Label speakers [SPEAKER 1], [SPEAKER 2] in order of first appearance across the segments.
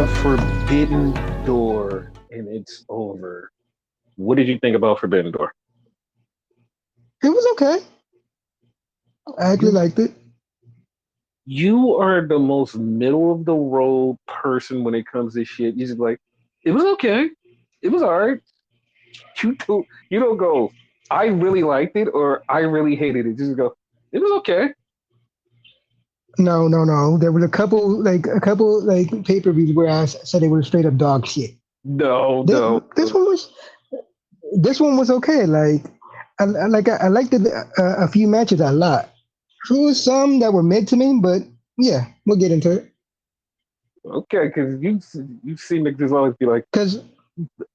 [SPEAKER 1] have Forbidden Door, and it's over. What did you think about Forbidden Door?
[SPEAKER 2] It was okay. I actually
[SPEAKER 1] You
[SPEAKER 2] liked it.
[SPEAKER 1] you are the most middle of the road person when it comes to shit. You just like, it was okay. It was all right. You don't go, I really liked it or I really hated it. Just go, it was okay.
[SPEAKER 2] No, no, no. There was a couple pay-per-views where said they were straight up dog shit.
[SPEAKER 1] No,
[SPEAKER 2] This,
[SPEAKER 1] no,
[SPEAKER 2] this
[SPEAKER 1] no.
[SPEAKER 2] one was this one was okay. I liked it, a few matches a lot. There was some that were mid to me, but yeah, we'll get into it.
[SPEAKER 1] Okay, because you seem to just always be like,
[SPEAKER 2] Cause,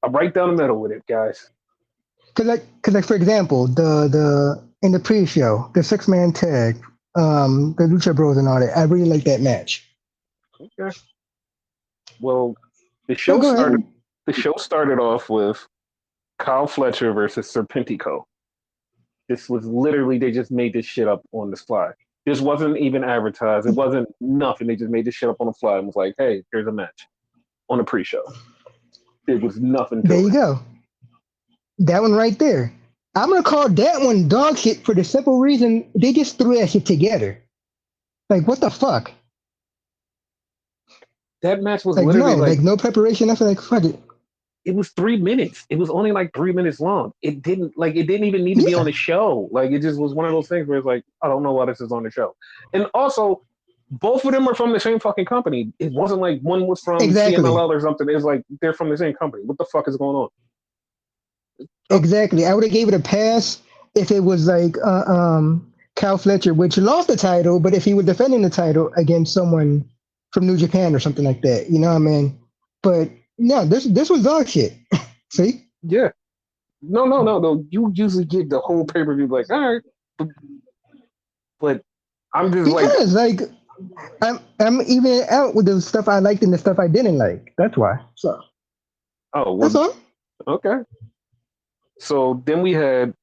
[SPEAKER 1] I'm right down the middle with it, guys.
[SPEAKER 2] cause for example, the in the pre-show, the six-man tag, the Lucha Bros and all that. I really like that match.
[SPEAKER 1] Okay. Well, the
[SPEAKER 2] No,
[SPEAKER 1] show
[SPEAKER 2] go
[SPEAKER 1] started.
[SPEAKER 2] ahead.
[SPEAKER 1] The show started off with Kyle Fletcher versus Serpentico. This was literally they just made this shit up on the fly. This wasn't even advertised. It wasn't nothing. They just made this shit up on the fly and was like, "Hey, here's a match on the pre-show." It was nothing
[SPEAKER 2] There
[SPEAKER 1] to
[SPEAKER 2] you
[SPEAKER 1] it.
[SPEAKER 2] go. That one right there. I'm gonna call that one dog shit for the simple reason they just threw that shit together. Like what the fuck?
[SPEAKER 1] That match was
[SPEAKER 2] Like
[SPEAKER 1] literally
[SPEAKER 2] no,
[SPEAKER 1] like
[SPEAKER 2] like no preparation. Nothing. Like fuck it.
[SPEAKER 1] it was 3 minutes. It was only like 3 minutes long. It didn't even need to be on
[SPEAKER 2] Yeah,
[SPEAKER 1] the show. Like it just was one of those things where it's like, I don't know why this is on the show. And also, both of them are from the same fucking company. It wasn't like one was from
[SPEAKER 2] exactly,
[SPEAKER 1] CMLL or something. It's like they're from the same company. What the fuck is going on? Oh,
[SPEAKER 2] exactly. I would have gave it a pass if it was like Cal Fletcher, which lost the title, but if he was defending the title against someone from New Japan or something like that, you know what I mean? But no, this was dog shit. See?
[SPEAKER 1] yeah. No, no, no, no. You usually get the whole pay per view like, all right, but, but I'm just like,
[SPEAKER 2] Because like I'm even out with the stuff I liked and the stuff I didn't like. That's why. So
[SPEAKER 1] oh
[SPEAKER 2] that's
[SPEAKER 1] well,
[SPEAKER 2] all.
[SPEAKER 1] okay. So then we had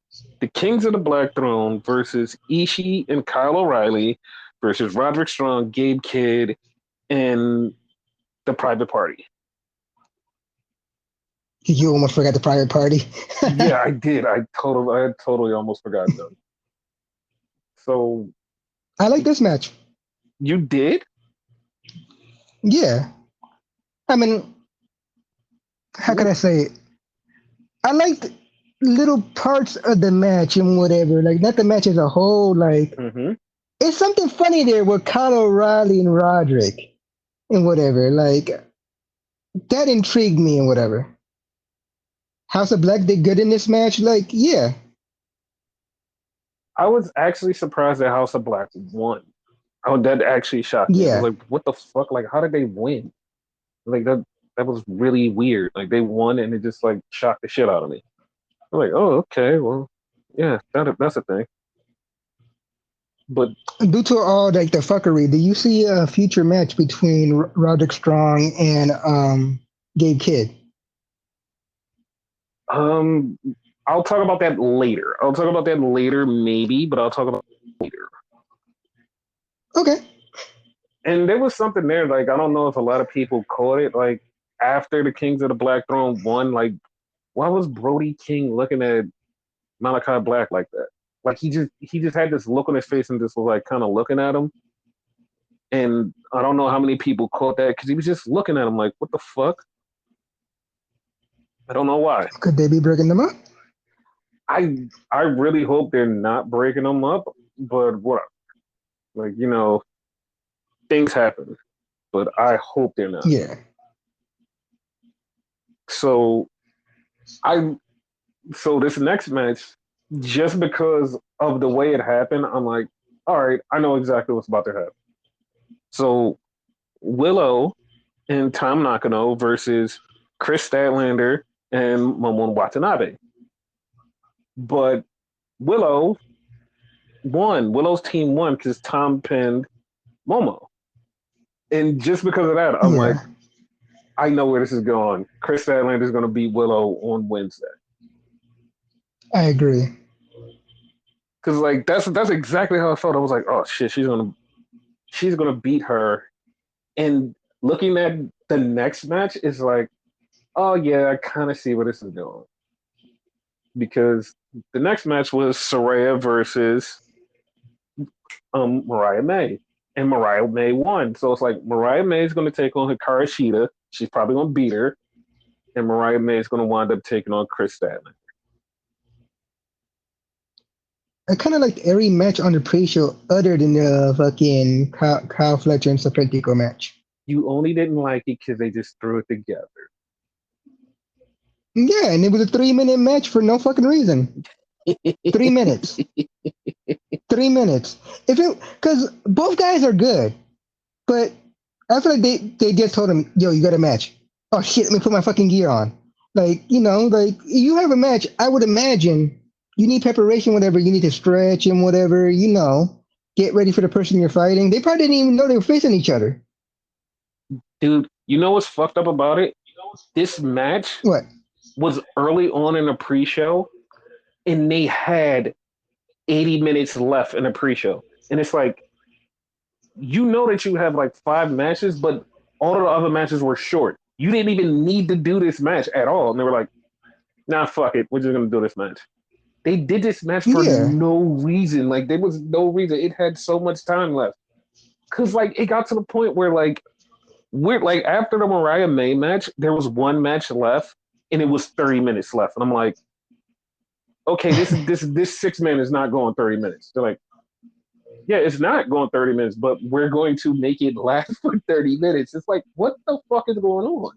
[SPEAKER 1] the Kings of the Black Throne versus Ishii and Kyle O'Reilly versus Roderick Strong, Gabe Kidd, and the Private Party.
[SPEAKER 2] You almost forgot the private party.
[SPEAKER 1] Yeah, I did. I totally almost forgot them. So
[SPEAKER 2] I like this match.
[SPEAKER 1] you did?
[SPEAKER 2] Yeah. I mean, how could
[SPEAKER 1] What?
[SPEAKER 2] I say it? I liked little parts of the match and whatever. Like not the match as a whole. Like
[SPEAKER 1] Mm-hmm.
[SPEAKER 2] it's something funny there with Kyle O'Reilly and Roderick and whatever. Like that intrigued me and whatever. House of Black did good in this match. Like yeah,
[SPEAKER 1] I was actually surprised that House of Black won. Oh, that actually shocked me. I was
[SPEAKER 2] yeah.
[SPEAKER 1] like, what the fuck? Like, how did they win? Like that was really weird. Like they won and it just like shocked the shit out of me. I'm like, oh, okay, well, yeah, that's a thing. But
[SPEAKER 2] Due to all like the fuckery, do you see a future match between Roderick Strong and Gabe Kidd?
[SPEAKER 1] um, I'll talk about that later. I'll talk about that later, maybe, but I'll talk about it later.
[SPEAKER 2] Okay.
[SPEAKER 1] And there was something there, like I don't know if a lot of people caught it, like after the Kings of the Black Throne won, like why was Brody King looking at Malachi Black like that? Like he just had this look on his face and just was like kind of looking at him. And I don't know how many people caught that because he was just looking at him like, what the fuck? I don't know why.
[SPEAKER 2] Could they be breaking them up?
[SPEAKER 1] I really hope they're not breaking them up, but what? Like things happen, but I hope they're not.
[SPEAKER 2] Yeah.
[SPEAKER 1] So I so this next match, just because of the way it happened, I'm like, all right, I know exactly what's about to happen. So Willow and Tom Nakano versus Chris Statlander and Momon Watanabe. But Willow won. Willow's team won because Tom pinned Momo. And just because of that, I'm like,
[SPEAKER 2] Yeah.
[SPEAKER 1] I know where this is going. Chris Statlander is going to beat Willow on Wednesday.
[SPEAKER 2] I agree.
[SPEAKER 1] Because like that's exactly how I felt. I was like, oh shit, she's gonna beat her. And looking at the next match is like, oh yeah, I kind of see where this is going because the next match was Saraya versus Mariah May, and Mariah May won. So it's like Mariah May is going to take on Hikaru Shida. She's probably going to beat her, and Mariah May is going to wind up taking on Chris Statlander.
[SPEAKER 2] I kind of liked every match on the pre-show other than the fucking Kyle Fletcher and Serpentico match.
[SPEAKER 1] You only didn't like it because they just threw it together.
[SPEAKER 2] Yeah, and it was a 3-minute match for no fucking reason. 3 minutes. 3 minutes. If it because both guys are good, but I feel like they just told him, "Yo, you got a match." Oh shit, let me put my fucking gear on. Like like you have a match. I would imagine you need preparation, whatever. You need to stretch and whatever. Get ready for the person you're fighting. They probably didn't even know they were facing each other.
[SPEAKER 1] Dude, you know what's fucked up about it? This match
[SPEAKER 2] What?
[SPEAKER 1] was early on in the pre-show, and they had 80 minutes left in the pre-show. And it's like, you know that you have like 5 matches, but all of the other matches were short. You didn't even need to do this match at all. And they were like, nah, fuck it. We're just going to do this match. They did this match for
[SPEAKER 2] Yeah.
[SPEAKER 1] no reason. Like, there was no reason. It had so much time left. Because, like, it got to the point where, like, after the Mariah May match, there was one match left, and it was 30 minutes left. And I'm like, okay, this 6-man is not going 30 minutes. They're like, yeah, it's not going 30 minutes, but we're going to make it last for 30 minutes. It's like, what the fuck is going on?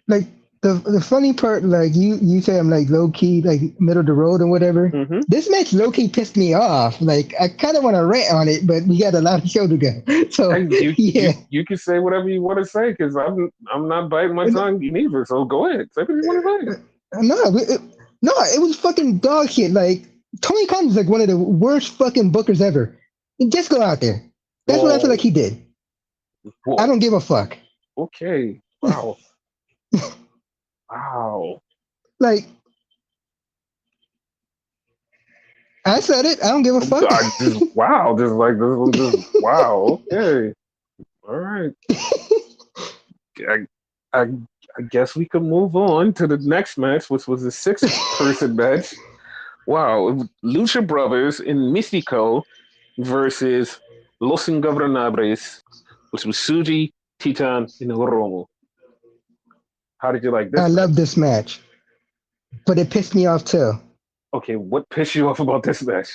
[SPEAKER 2] Like the funny part, like you say I'm like low key, like middle of the road or whatever.
[SPEAKER 1] Mm-hmm.
[SPEAKER 2] This match low key pissed me off. Like I kind of want to rant on it, but we got a lot of show to go. So
[SPEAKER 1] Hey,
[SPEAKER 2] yeah,
[SPEAKER 1] you can say whatever you want to say because I'm not biting my tongue neither. So go ahead, say what you want to say.
[SPEAKER 2] No, it was fucking dog shit. Like Tony Khan is like one of the worst fucking bookers ever. Just go out there. That's what I feel like he did.
[SPEAKER 1] Whoa.
[SPEAKER 2] I don't give a fuck.
[SPEAKER 1] Okay. Wow. Wow.
[SPEAKER 2] Like I said it. I don't give a fuck.
[SPEAKER 1] Wow. Just like this was just wow. Okay. All right. I guess we could move on to the next match, which was a 6-person match. Wow. Lucha Brothers in Mystico versus Los Ingobernables, which was Suji, Titan, and Romo. How did you like this
[SPEAKER 2] I
[SPEAKER 1] match?
[SPEAKER 2] love this match, but it pissed me off too.
[SPEAKER 1] Okay, what pissed you off about this match?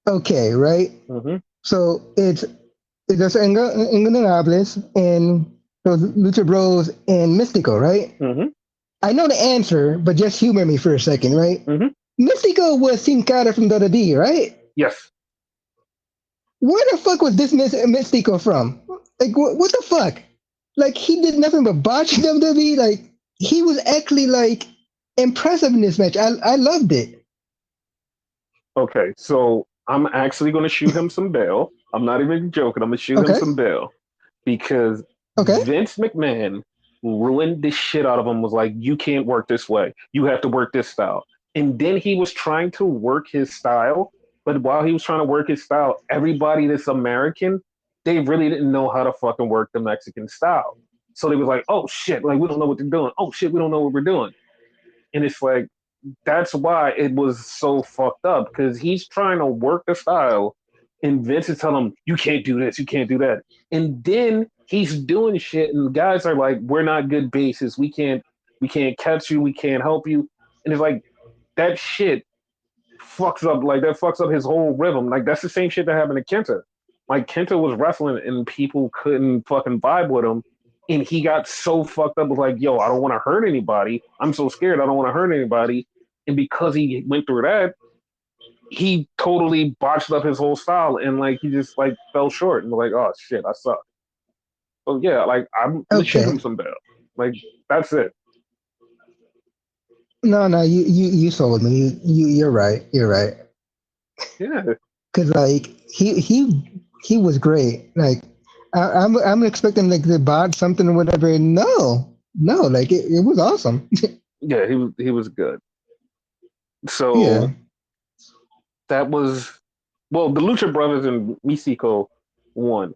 [SPEAKER 2] Okay, right?
[SPEAKER 1] Mm-hmm.
[SPEAKER 2] So it's Los Ingobernables and those Lucha Bros and Mystico, right?
[SPEAKER 1] Mm-hmm.
[SPEAKER 2] I know the answer, but just humor me for a second, right?
[SPEAKER 1] Mm-hmm.
[SPEAKER 2] Mystico was Sin Cara from WWE, right?
[SPEAKER 1] Yes.
[SPEAKER 2] Where the fuck was this Mystico from? Like, what the fuck? Like, he did nothing but botch WWE. Like, he was actually, like, impressive in this match. I loved it.
[SPEAKER 1] Okay, so I'm actually going to shoot him some bail. I'm not even joking. I'm going to shoot him some bail because Vince McMahon ruined the shit out of him. Was like, you can't work this way. You have to work this style. And then he was trying to work his style. But while he was trying to work his style, everybody that's American, they really didn't know how to fucking work the Mexican style. So they was like, oh shit, like we don't know what they're doing. Oh shit, we don't know what we're doing. And it's like, that's why it was so fucked up because he's trying to work the style and Vince is telling him, you can't do this, you can't do that. And then he's doing shit and the guys are like, we're not good bases. We can't catch you, we can't help you. And it's like that shit fucks up his whole rhythm. Like that's the same shit that happened to Kenta. Like Kenta was wrestling and people couldn't fucking vibe with him. And he got so fucked up with like, yo, I don't want to hurt anybody. I'm so scared I don't want to hurt anybody. And because he went through that, he totally botched up his whole style and like he just like fell short and like, oh shit, I suck. So yeah, like I'm gonna shoot him some bail. Like that's it.
[SPEAKER 2] No, you sold me. You're right. You're right.
[SPEAKER 1] Yeah.
[SPEAKER 2] Because like he was great. Like I'm expecting like the bot something or whatever. No, like it was awesome.
[SPEAKER 1] Yeah, he was good. So
[SPEAKER 2] yeah,
[SPEAKER 1] that was the Lucha Brothers and Mexico won.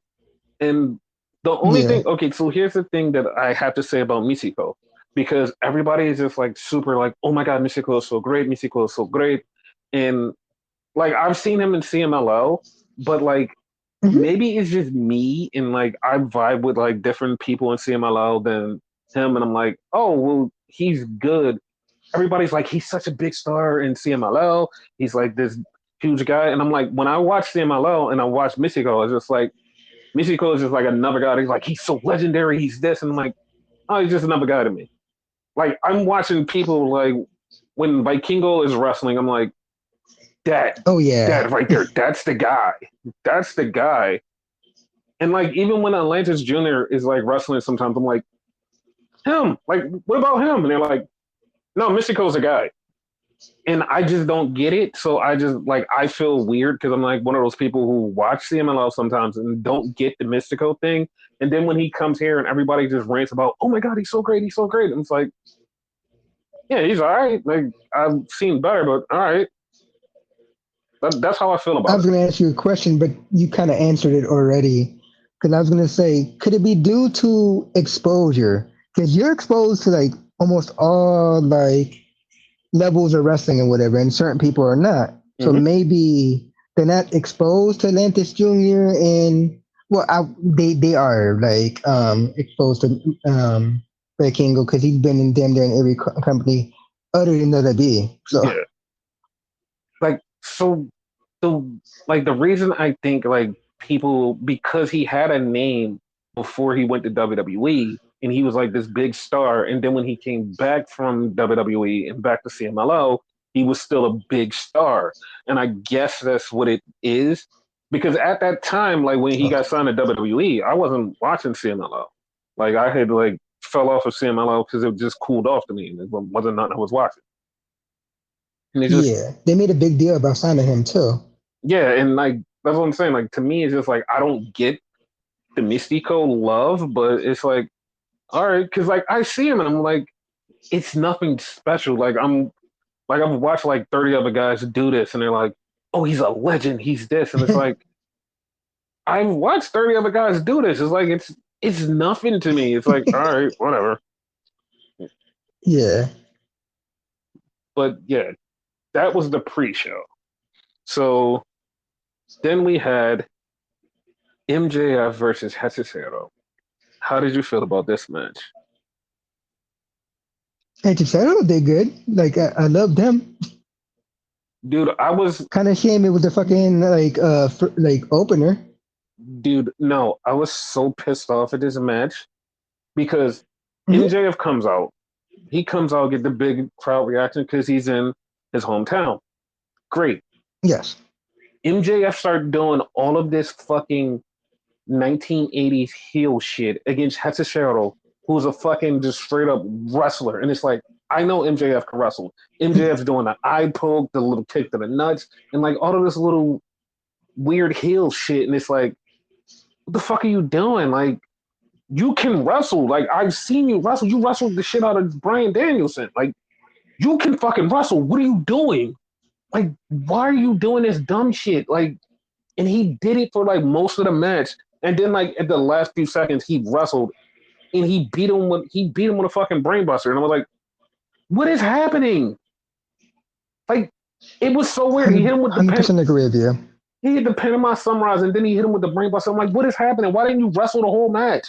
[SPEAKER 1] And The only
[SPEAKER 2] Yeah.
[SPEAKER 1] thing, okay, so here's the thing that I have to say about Michiko, because everybody is just like super like, oh my god, Michiko is so great, Michiko is so great, and like I've seen him in CMLL, but like
[SPEAKER 2] Hmm.
[SPEAKER 1] maybe it's just me and like I vibe with like different people in CMLL than him, and I'm like, oh well, he's good. Everybody's like, he's such a big star in CMLL. He's like this huge guy, and I'm like, when I watch CMLL and I watch Michiko, it's just like Michiko is just like another guy. He's like, he's so legendary. He's this, and I'm like, oh, he's just another guy to me. Like I'm watching people like when Vikingo is wrestling, I'm like, that
[SPEAKER 2] Oh yeah.
[SPEAKER 1] that right there, that's the guy. That's the guy. And like even when Atlantis Jr. is like wrestling sometimes, I'm like, him. Like, what about him? And they're like, no, Mystico's a guy. And I just don't get it. So I just like I feel weird because I'm like one of those people who watch CMLL sometimes and don't get the Mystico thing. And then when he comes here and everybody just rants about, oh my god, he's so great, he's so great. And it's like, yeah, he's all right. Like I've seen better, but all right. That's how I feel
[SPEAKER 2] I
[SPEAKER 1] about
[SPEAKER 2] was
[SPEAKER 1] it.
[SPEAKER 2] going to ask you a question, but you kind of answered it already. Because I was going to say, could it be due to exposure? Because you're exposed to like almost all like levels of wrestling and whatever, and certain people are not. So
[SPEAKER 1] Mm-hmm.
[SPEAKER 2] maybe they're not exposed to Atlantis Jr. and well, they are like exposed to Kingo because he's been in damn near in every company other than WWE. So
[SPEAKER 1] Yeah. Like so the like the reason I think like people because he had a name before he went to WWE and he was like this big star and then when he came back from WWE and back to CMLO he was still a big star and I guess that's what it is because at that time like when he got
[SPEAKER 2] okay.
[SPEAKER 1] signed to WWE I wasn't watching CMLO like I had like fell off of CMLO because it just cooled off to me and it wasn't nothing I was watching and it just
[SPEAKER 2] Yeah, they made a big deal about signing him too.
[SPEAKER 1] yeah, and like that's what I'm saying. Like to me, it's just like I don't get the Mystico love, but it's like all right, because like I see him and I'm like, it's nothing special. Like I've watched like 30 other guys do this, and they're like, oh, he's a legend, he's this, and it's like I've watched 30 other guys do this. It's like it's nothing to me. It's like all right, whatever.
[SPEAKER 2] Yeah.
[SPEAKER 1] But yeah, that was the pre-show. So then we had MJF versus Hechicero. How did you feel about this match?
[SPEAKER 2] And Chisaro did good. Like I love them.
[SPEAKER 1] Dude, I was
[SPEAKER 2] Kind of shame it was the fucking like like opener.
[SPEAKER 1] dude, no, I was so pissed off at this match because
[SPEAKER 2] Hmm.
[SPEAKER 1] MJF comes out. He comes out, get the big crowd reaction because he's in his hometown. Great.
[SPEAKER 2] Yes.
[SPEAKER 1] MJF started doing all of this fucking 1980s heel shit against Hechicero, who's a fucking just straight up wrestler. And it's like, I know MJF can wrestle. MJF's doing the eye poke, the little kick to the nuts, and like all of this little weird heel shit. And it's like, what the fuck are you doing? Like, you can wrestle. Like I've seen you wrestle. You wrestled the shit out of Brian Danielson. Like you can fucking wrestle. What are you doing? Like why are you doing this dumb shit? Like and he did it for like most of the match. And then like at the last few seconds he wrestled and he beat him with a fucking brainbuster. And I was like, what is happening? Like it was so weird. He hit him with the pen.
[SPEAKER 2] 100% agree with you.
[SPEAKER 1] He hit the Panama Sunrise and then he hit him with the brainbuster. I'm like, what is happening? Why didn't you wrestle the whole match?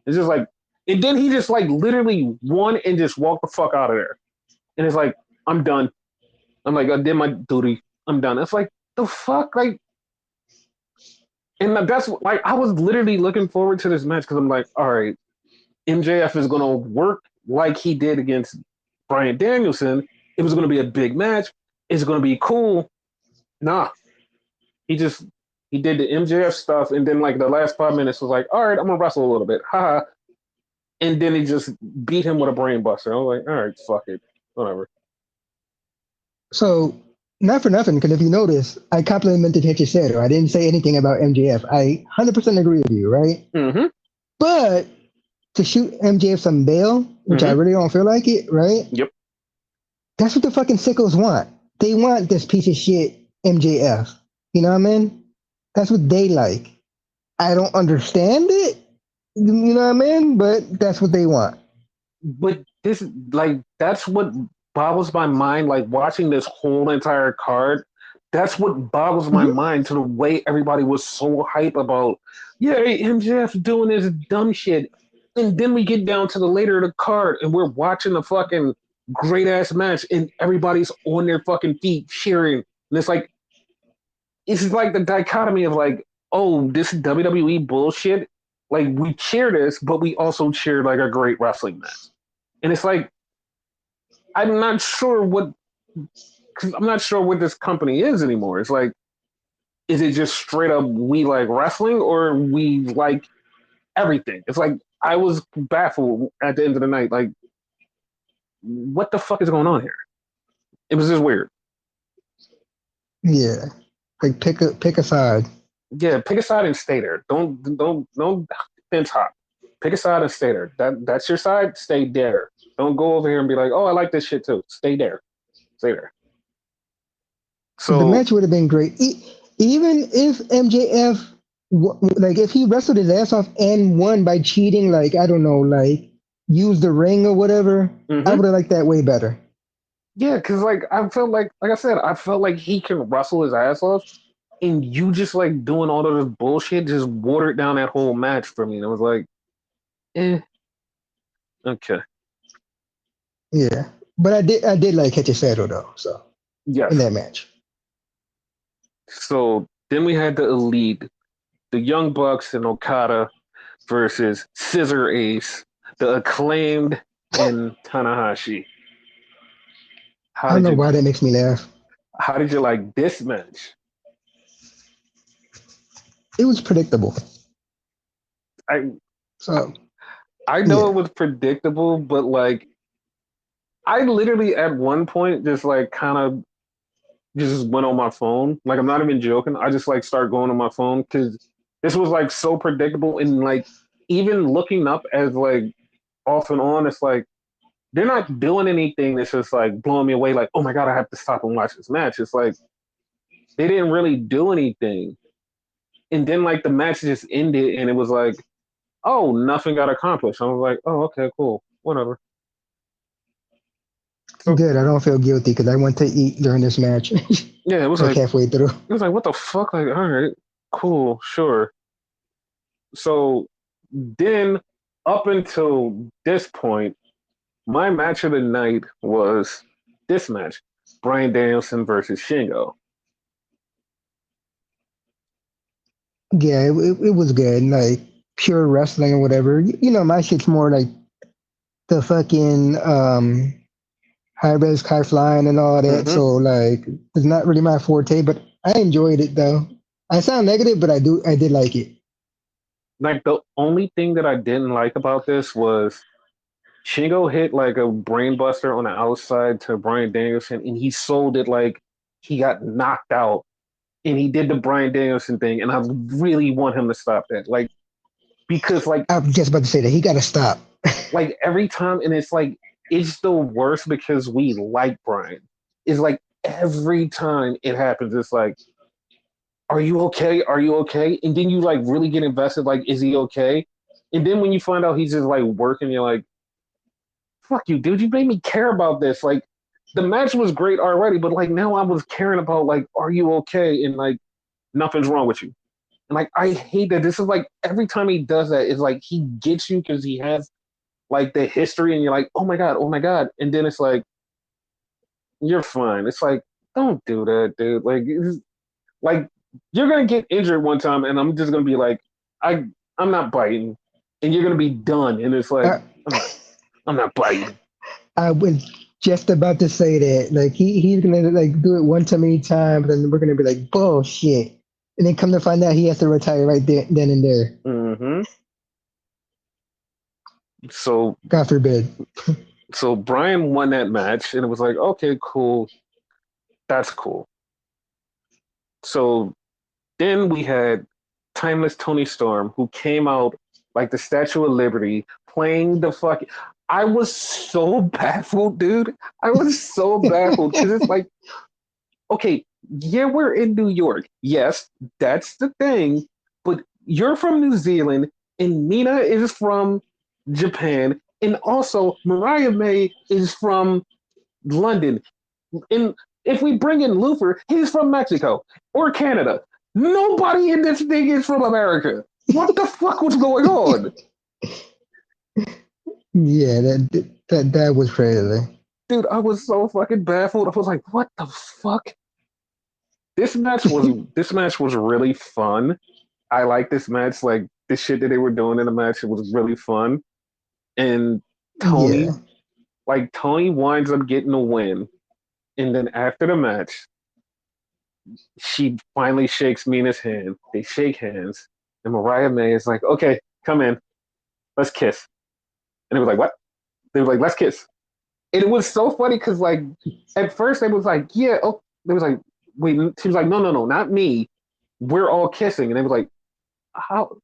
[SPEAKER 1] It's just like, and then he just like literally won and just walked the fuck out of there. And it's like, I'm done. I'm like, I did my duty. I'm done. It's like, the fuck? Like, and that's like, I was literally looking forward to this match because I'm like, all right, MJF is going to work like he did against Brian Danielson. It was going to be a big match. It's going to be cool. Nah, he just, he did the MJF stuff. And then like the last 5 minutes was like, all right, I'm going to wrestle a little bit. Ha and then he just beat him with a brain buster. I was like, all right, fuck it, whatever.
[SPEAKER 2] So not for nothing, because if you notice, I complimented Hechicero. I didn't say anything about MJF. I 100% agree with you, right?
[SPEAKER 1] Mm-hmm.
[SPEAKER 2] But to shoot MJF some bail, which I
[SPEAKER 1] Mm-hmm.
[SPEAKER 2] really don't feel like it, right?
[SPEAKER 1] Yep.
[SPEAKER 2] That's what the fucking sickos want. They want this piece of shit MJF. You know what I mean? That's what they like. I don't understand it, You know what I mean? But that's what they want.
[SPEAKER 1] But this, like, that's what boggles my mind. Like watching this whole entire card, that's what boggles my
[SPEAKER 2] Hmm.
[SPEAKER 1] mind to the way everybody was so hype about. Yeah, MJF doing this dumb shit, and then we get down to the later of the card, and we're watching a fucking great ass match, and everybody's on their fucking feet cheering, and it's like the dichotomy of like, oh, this WWE bullshit. Like we cheer this, but we also cheer like a great wrestling match. And it's like I'm not sure what cause I'm not sure what this company is anymore. It's like, is it just straight up we like wrestling or we like everything? It's like I was baffled at the end of the night. Like, what the fuck is going on here? It was just weird.
[SPEAKER 2] Yeah. Like pick a side.
[SPEAKER 1] Yeah, pick a side and stay there. Don't fence hop. Pick a side and stay there. That's your side. Stay there. Don't go over here and be like, oh, I like this shit too. Stay there. Stay there.
[SPEAKER 2] The
[SPEAKER 1] So
[SPEAKER 2] match would have been great. Even if MJF, like, if he wrestled his ass off and won by cheating, like, I don't know, like, use the ring or whatever, I
[SPEAKER 1] mm-hmm.
[SPEAKER 2] would have liked that way better.
[SPEAKER 1] Yeah, because like I felt like I said, I felt like he can wrestle his ass off, and you just like doing all of this bullshit just watered down that whole match for me. And I was like, eh, okay,
[SPEAKER 2] Yeah. But I did like Hitchisado though, so in
[SPEAKER 1] yes.
[SPEAKER 2] that match.
[SPEAKER 1] So then we had the Elite, the Young Bucks and Okada versus Scissor Ace, the Acclaimed and Tanahashi. How
[SPEAKER 2] I don't
[SPEAKER 1] did
[SPEAKER 2] know
[SPEAKER 1] you
[SPEAKER 2] why that makes me laugh.
[SPEAKER 1] how did you like this match?
[SPEAKER 2] It was predictable.
[SPEAKER 1] I
[SPEAKER 2] So
[SPEAKER 1] I know it
[SPEAKER 2] yeah.
[SPEAKER 1] was predictable, but like I literally at one point just like kind of just went on my phone. Like I'm not even joking. I just like start going on my phone because this was like so predictable and like even looking up as like off and on, it's like they're not doing anything that's just like blowing me away. Like oh my god, I have to stop and watch this match. It's like they didn't really do anything, and then like the match just ended and it was like oh nothing got accomplished. I was like oh okay cool whatever. So
[SPEAKER 2] Good. I don't feel guilty because I went to eat during this match,
[SPEAKER 1] yeah,
[SPEAKER 2] like halfway through.
[SPEAKER 1] it was like what the fuck like all right cool sure. So then up until this point, my match of the night was this match: Bryan Danielson versus Shingo.
[SPEAKER 2] Yeah, it was good. Like pure wrestling or whatever. My shit's more like the fucking high risk, high flying and all that.
[SPEAKER 1] Mm-hmm.
[SPEAKER 2] So like it's not really my forte, but I enjoyed it though. I sound negative, but I did like it.
[SPEAKER 1] Like the only thing that I didn't like about this was Shingo hit like a brainbuster on the outside to Bryan Danielson, and he sold it like he got knocked out, and he did the Bryan Danielson thing, and I really want him to stop that, like because
[SPEAKER 2] I'm just about to say that he got to stop.
[SPEAKER 1] like every time, and it's the worst because we like Brian. It's like every time it happens, it's like, are you okay? Are you okay? And then you like really get invested, like, is he okay? And then when you find out he's just like working, you're like, fuck you, dude, you made me care about this. Like the match was great already, but like now I was caring about like, are you okay? And like nothing's wrong with you. And like I hate that this is like every time he does that, it's like he gets you because he has like the history and you're like, oh my God. And then it's like, you're fine. It's like, don't do that, dude. Like you're gonna get injured one time and I'm just gonna be like, I I'm not biting. And you're gonna be done. And it's like,
[SPEAKER 2] I,
[SPEAKER 1] I'm not I'm not biting.
[SPEAKER 2] I was just about to say that. Like he's gonna like do it one too many times, and we're gonna be like bullshit, and then come to find out he has to retire right there, then and there.
[SPEAKER 1] Hmm. So
[SPEAKER 2] God forbid.
[SPEAKER 1] so Brian won that match and it was like, okay, cool. That's cool. So then we had Timeless Tony Storm, who came out like the Statue of Liberty, playing the fuck. I was so baffled, dude. I was so baffled because it's like, okay, yeah, we're in New York. Yes, that's the thing. But you're from New Zealand. and Mina is from Japan, and also Mariah May is from London. And if we bring in Luther, he's from Mexico or Canada. Nobody in this thing is from America. What the fuck was going on?
[SPEAKER 2] Yeah, that was crazy.
[SPEAKER 1] Dude, I was so fucking baffled. I was like, what the fuck? This match was really fun. I like this match. Like the shit that they were doing in the match, it was really fun. And
[SPEAKER 2] Yeah.
[SPEAKER 1] Tony, like Tony winds up getting a win. And then after the match, she finally shakes Mina's hand. They shake hands. And Mariah May is like, okay, come in. Let's kiss. And it was like, what? They were like, let's kiss. And it was so funny because, like, at first they was like, yeah. Oh, they was like, wait. She was like, no, no, no, not me. We're all kissing. And they was like, how?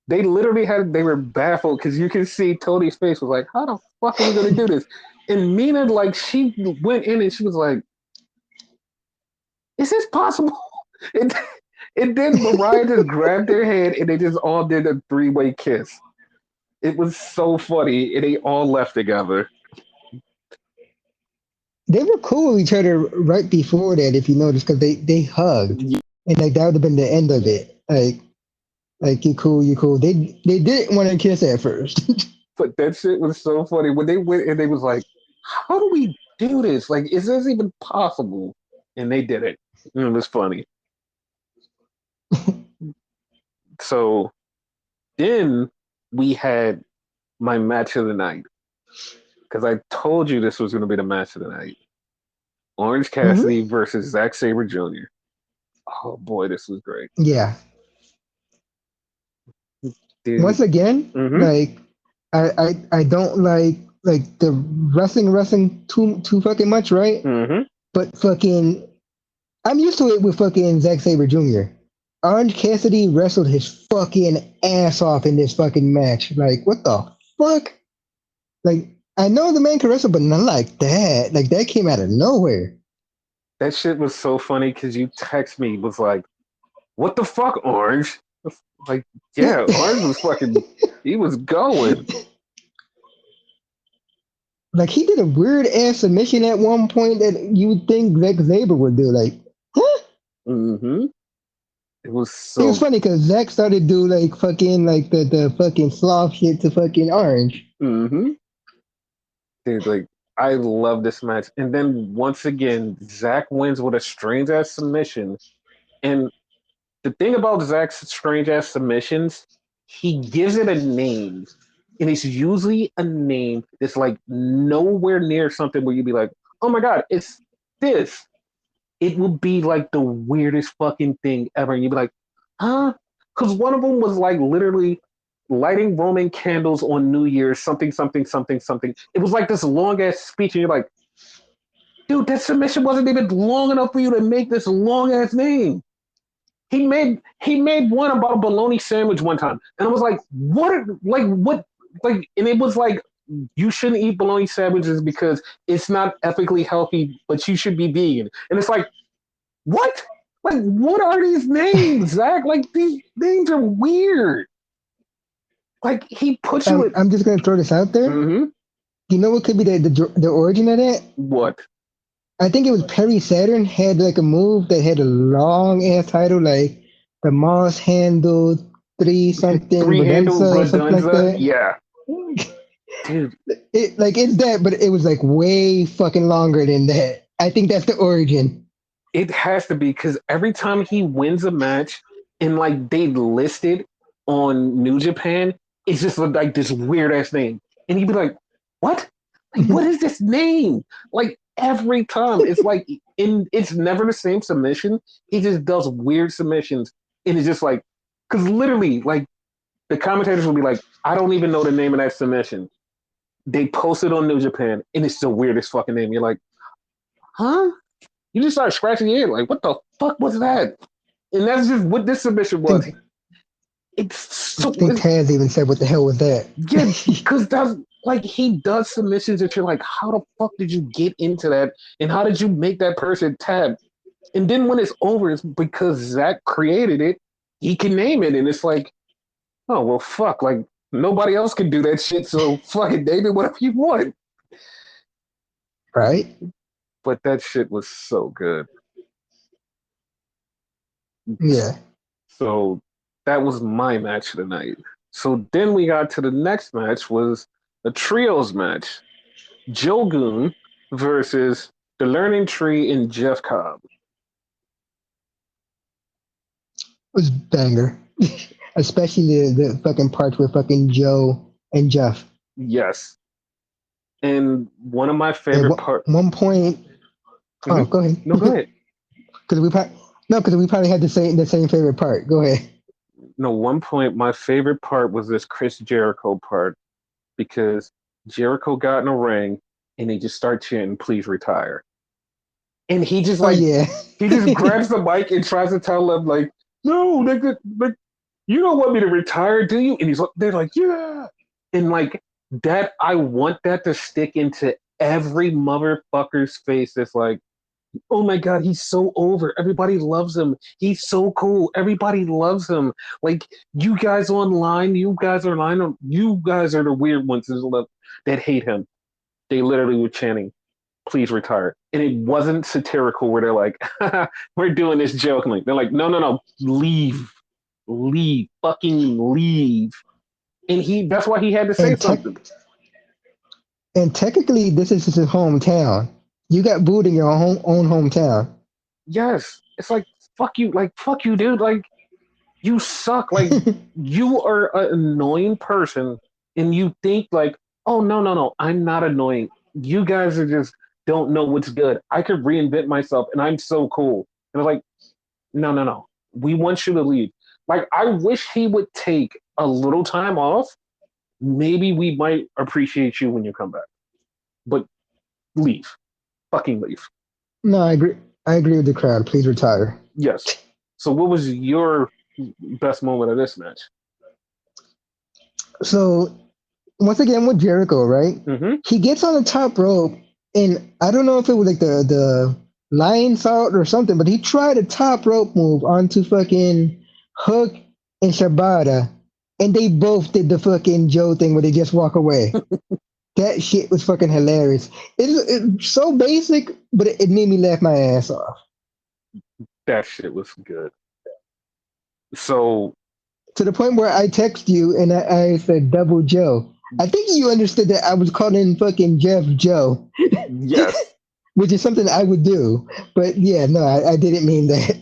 [SPEAKER 1] They literally they were baffled because you can see Tony's face was like, how the fuck are we going to do this? And Mina, like, she went in and she was like, is this possible? And, and then Mariah just grabbed their hand and they just all did a three-way kiss. It was so funny, and they all left together.
[SPEAKER 2] They were cool with each other right before that, if you notice, because they hugged, and like that would have been the end of it. Like you cool, you cool. They didn't want to kiss at first.
[SPEAKER 1] But that shit was so funny when they went and they was like, "How do we do this? Like, is this even possible?" And they did it. And it was funny. So then we had my match of the night because I told you this was going to be the match of the night. Orange Cassidy
[SPEAKER 2] Hmm.
[SPEAKER 1] versus Zack Sabre Jr. Oh boy, this was great,
[SPEAKER 2] Yeah.
[SPEAKER 1] dude.
[SPEAKER 2] Once again,
[SPEAKER 1] Mm-hmm.
[SPEAKER 2] like I don't like the wrestling too fucking much, right?
[SPEAKER 1] Mm-hmm.
[SPEAKER 2] But fucking I'm used to it with fucking Zack Sabre Jr. Orange Cassidy wrestled his fucking ass off in this fucking match. Like, what the fuck? Like, I know the man can wrestle, but not like that. Like, that came out of nowhere.
[SPEAKER 1] That shit was so funny because you text me was like, "What the fuck, Orange?" Like, yeah, Orange was fucking. He was going.
[SPEAKER 2] Like, he did a weird ass submission at one point that you would think Zack Sabre would do. Like, huh?
[SPEAKER 1] Mm-hmm. It was
[SPEAKER 2] It was
[SPEAKER 1] so.
[SPEAKER 2] funny because Zack started to do like fucking like the fucking sloth shit to fucking Orange.
[SPEAKER 1] Mm-hmm. Dude, like I love this match. And then once again, Zach wins with a strange ass submission. And the thing about Zach's strange ass submissions, he gives it a name. And it's usually a name that's like nowhere near something where you'd be like, oh my God, it's this. It would be like the weirdest fucking thing ever. And you'd be like, huh? Because one of them was like literally lighting Roman candles on New Year's, something, something, something, something. It was like this long ass speech, and you're like, dude, that submission wasn't even long enough for you to make this long ass name. He made one about a bologna sandwich one time, and I was like, what, like, and it was like you shouldn't eat bologna sandwiches because it's not ethically healthy, but you should be vegan, and it's like, what? Like, what are these names, Zach? Like, these names are weird. Like, he puts you at.
[SPEAKER 2] I'm just gonna throw this out there.
[SPEAKER 1] Mm-hmm.
[SPEAKER 2] You know what could be the origin of that?
[SPEAKER 1] What?
[SPEAKER 2] I think it was Perry Saturn had like a move that had a long ass title like the Moss handle three something
[SPEAKER 1] Three handle
[SPEAKER 2] Redenza or something like
[SPEAKER 1] Redunza?
[SPEAKER 2] that.
[SPEAKER 1] Yeah. Dude,
[SPEAKER 2] It like it's that, but it was like way fucking longer than that. I think that's the origin.
[SPEAKER 1] it has to be because every time he wins a match and like they listed on New Japan, it's just like this weird ass name. And he'd be like, what? Like, what is this name? Like every time. It's like it's never the same submission. He just does weird submissions. And it's just like, because literally, like the commentators will be like, I don't even know the name of that submission. They post it on New Japan and it's the weirdest fucking name. You're like, huh? You just start scratching your head, like, what the fuck was that? And that's just what this submission
[SPEAKER 2] I
[SPEAKER 1] was.
[SPEAKER 2] think
[SPEAKER 1] It's
[SPEAKER 2] I
[SPEAKER 1] so
[SPEAKER 2] think Taz even said, "What the hell was that?"
[SPEAKER 1] yeah, because that's like he does submissions that you're like, how the fuck did you get into that? And how did you make that person tab? And then when it's over, it's because Zach created it, he can name it. And it's like, Oh well, fuck. Like nobody else can do that shit, so fucking name it whatever you want.
[SPEAKER 2] right?
[SPEAKER 1] But that shit was so good.
[SPEAKER 2] Yeah.
[SPEAKER 1] So that was my match of the night. So then we got to the next match was a trios match. Jogun versus the Learning Tree and Jeff Cobb.
[SPEAKER 2] It was banger. Especially the fucking parts with fucking Joe and Jeff.
[SPEAKER 1] Yes. And one of my
[SPEAKER 2] At
[SPEAKER 1] favorite part.
[SPEAKER 2] one point, oh,
[SPEAKER 1] Mhm.
[SPEAKER 2] go ahead.
[SPEAKER 1] No, go ahead.
[SPEAKER 2] Because we probably had the same favorite part. Go ahead.
[SPEAKER 1] No, one point, my favorite part was this Chris Jericho part because Jericho got in a ring and they just start chanting, "Please retire." And
[SPEAKER 2] Oh yeah.
[SPEAKER 1] he just grabs the mic and tries to tell them like, "No, like you don't want me to retire, do you?" And they're like, "Yeah." And like that, I want that to stick into every motherfucker's face. That's like, oh my god, he's so over. Everybody loves him. He's so cool. Everybody loves him. Like you guys online, you guys are the weird ones that hate him. They literally were chanting, "Please retire." And it wasn't satirical where they're like, we're doing this jokingly. They're like, no, no, no, leave. Leave. Fucking leave. And that's why he had to say
[SPEAKER 2] and tech
[SPEAKER 1] something.
[SPEAKER 2] and technically, this is his hometown. You got booed in your own hometown.
[SPEAKER 1] Yes. It's like, fuck you. Like, fuck you, dude. Like, you suck. Like, you are an annoying person. And you think, like, oh, no, no, no. I'm not annoying. You guys are just don't know what's good. I could reinvent myself and I'm so cool. And I'm like, no, no, no. We want you to leave. Like, I wish he would take a little time off. Maybe we might appreciate you when you come back. But leave. Fucking leave.
[SPEAKER 2] No, I agree. I agree with the crowd. Please retire.
[SPEAKER 1] Yes. So, what was your best moment of this match?
[SPEAKER 2] So once again with Jericho, right?
[SPEAKER 1] Mm-hmm.
[SPEAKER 2] He gets on the top rope, and I don't know if it was like the lion salt or something, but he tried a top rope move onto fucking Hook and Shibata, and they both did the fucking Joe thing where they just walk away. That shit was fucking hilarious. It's so basic, but it made me laugh my ass off.
[SPEAKER 1] That shit was good. So,
[SPEAKER 2] To the point where I text you and I said double Joe. I think you understood that I was calling fucking Jeff Joe,
[SPEAKER 1] yes.
[SPEAKER 2] which is something I would do. But yeah, no, I didn't mean that.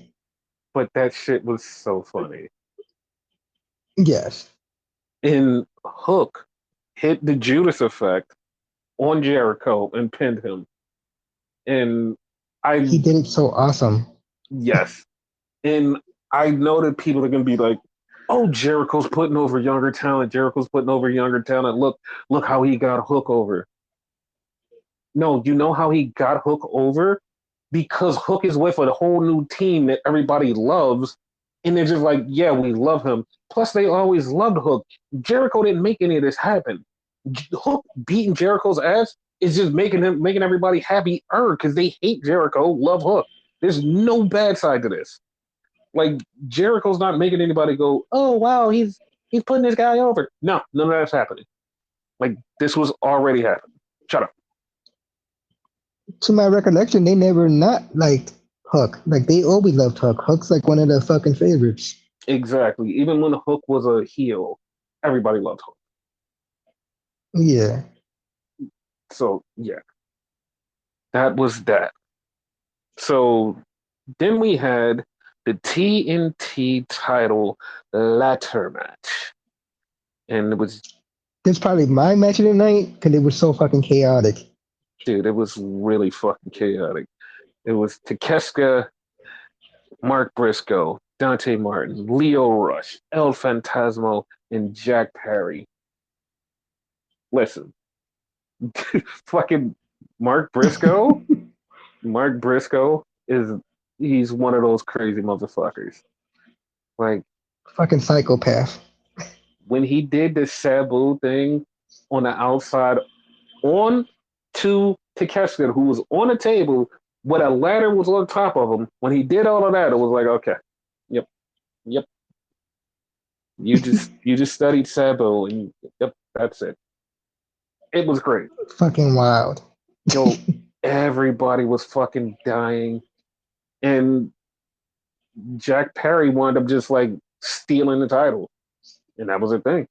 [SPEAKER 1] But that shit was so funny.
[SPEAKER 2] Yes,
[SPEAKER 1] And Hook hit the Judas effect on Jericho and pinned him. And
[SPEAKER 2] he
[SPEAKER 1] I,
[SPEAKER 2] did it so awesome.
[SPEAKER 1] yes. And I know that people are going to be like, oh, Jericho's putting over younger talent. Jericho's putting over younger talent. Look how he got Hook over. No, you know how he got Hook over? Because Hook is with a whole new team that everybody loves. And they're just like, yeah, we love him. Plus, they always loved Hook. Jericho didn't make any of this happen. Hook beating Jericho's ass is just making everybody happy because they hate Jericho, love Hook. There's no bad side to this. Like Jericho's not making anybody go, oh wow, he's putting this guy over. No, none of that's happening. Like this was already happening. Shut up.
[SPEAKER 2] To my recollection, they never not liked Hook. Like they always loved Hook. Hook's like one of the fucking favorites.
[SPEAKER 1] Exactly. Even when Hook was a heel, everybody loved Hook.
[SPEAKER 2] Yeah.
[SPEAKER 1] So yeah, that was that. So then we had the TNT title ladder match, and it was,
[SPEAKER 2] This is probably my match of the night because it was so fucking chaotic.
[SPEAKER 1] dude, it was really fucking chaotic. It was Takeshita, Mark Briscoe, Dante Martin, Leo Rush, El Fantasmo, and Jack Perry. Listen, fucking Mark Briscoe. Mark Briscoe he's one of those crazy motherfuckers. Like
[SPEAKER 2] Fucking psychopath.
[SPEAKER 1] when he did the Sabu thing on the outside on to Takeshita, who was on a table with a ladder was on top of him. When he did all of that, it was like, okay, yep, yep, You just studied Sabo and yep, that's it. It was great.
[SPEAKER 2] Fucking wild.
[SPEAKER 1] Yo, everybody was fucking dying, and Jack Perry wound up just like stealing the title, and that was the thing.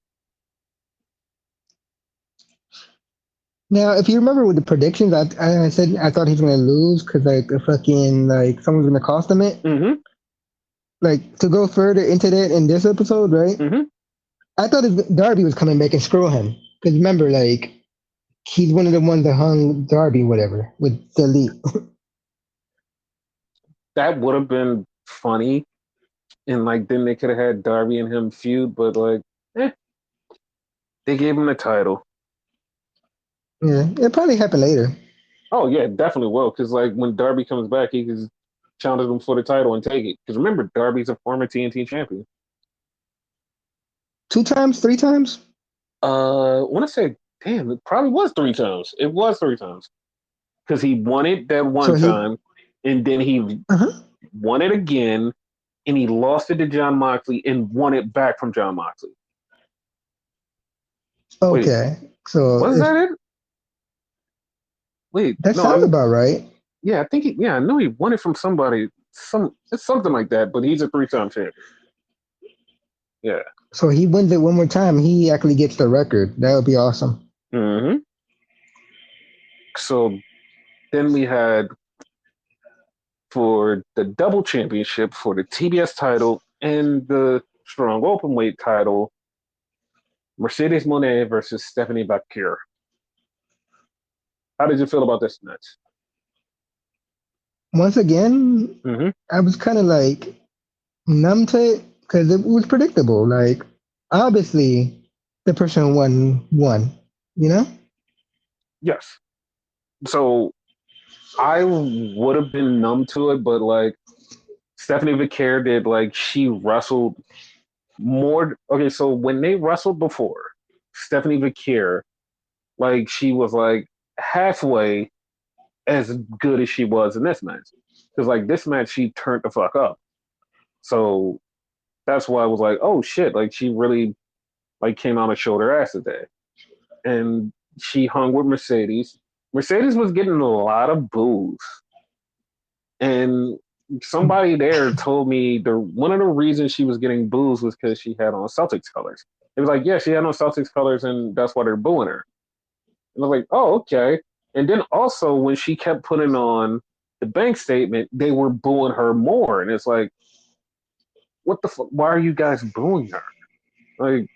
[SPEAKER 2] Now, if you remember with the predictions, I said I thought he was gonna lose because like the fucking like someone's gonna cost him it.
[SPEAKER 1] Mm-hmm.
[SPEAKER 2] Like to go further into that in this episode, right?
[SPEAKER 1] Mm-hmm.
[SPEAKER 2] I thought Darby was coming back and screw him because remember, like he's one of the ones that hung Darby, whatever, with the elite.
[SPEAKER 1] That would have been funny, and like then they could have had Darby and him feud, but like, eh, they gave him the title.
[SPEAKER 2] Yeah, it probably happened later.
[SPEAKER 1] Oh yeah, definitely will, because like when Darby comes back, he can challenge him for the title and take it. Because remember, Darby's a former TNT champion.
[SPEAKER 2] 2 times, 3 times.
[SPEAKER 1] I want to say, damn, it probably was 3 times. It was 3 times because he won it that one
[SPEAKER 2] So he,
[SPEAKER 1] time, and then he
[SPEAKER 2] uh-huh.
[SPEAKER 1] won it again, and he lost it to John Moxley and won it back from John Moxley. Wait,
[SPEAKER 2] Okay. So
[SPEAKER 1] was
[SPEAKER 2] if
[SPEAKER 1] that it? Wait,
[SPEAKER 2] that
[SPEAKER 1] no,
[SPEAKER 2] sounds about right.
[SPEAKER 1] yeah, I think yeah, I know he won it from somebody. It's something like that, but he's a 3-time champion. Yeah.
[SPEAKER 2] So he wins it one more time. He actually gets the record. That would be awesome.
[SPEAKER 1] Hmm. So then we had for the double championship for the TBS title and the strong openweight title, Mercedes Monet versus Stephanie Bakir. How did you feel about this match?
[SPEAKER 2] Once again,
[SPEAKER 1] Mm-hmm.
[SPEAKER 2] I was kind of like numb to it because it was predictable. Like obviously, the person who won. You know.
[SPEAKER 1] Yes. So I would have been numb to it, but like Stephanie Bakir did, like she wrestled more. Okay, so when they wrestled before, Stephanie Bakir, like she was like halfway as good as she was in this match. Because like this match, she turned the fuck up. So that's why I was like, oh shit, like she really like came out and showed her ass today. And she hung with Mercedes. Mercedes was getting a lot of boos. And somebody there told me the one of the reasons she was getting boos was because she had on Celtics colors. It was like, yeah, she had on Celtics colors, and that's why they're booing her. And I was like, oh, okay. And then also when she kept putting on the bank statement, they were booing her more. And it's like, what the fuck? Why are you guys booing her? Like,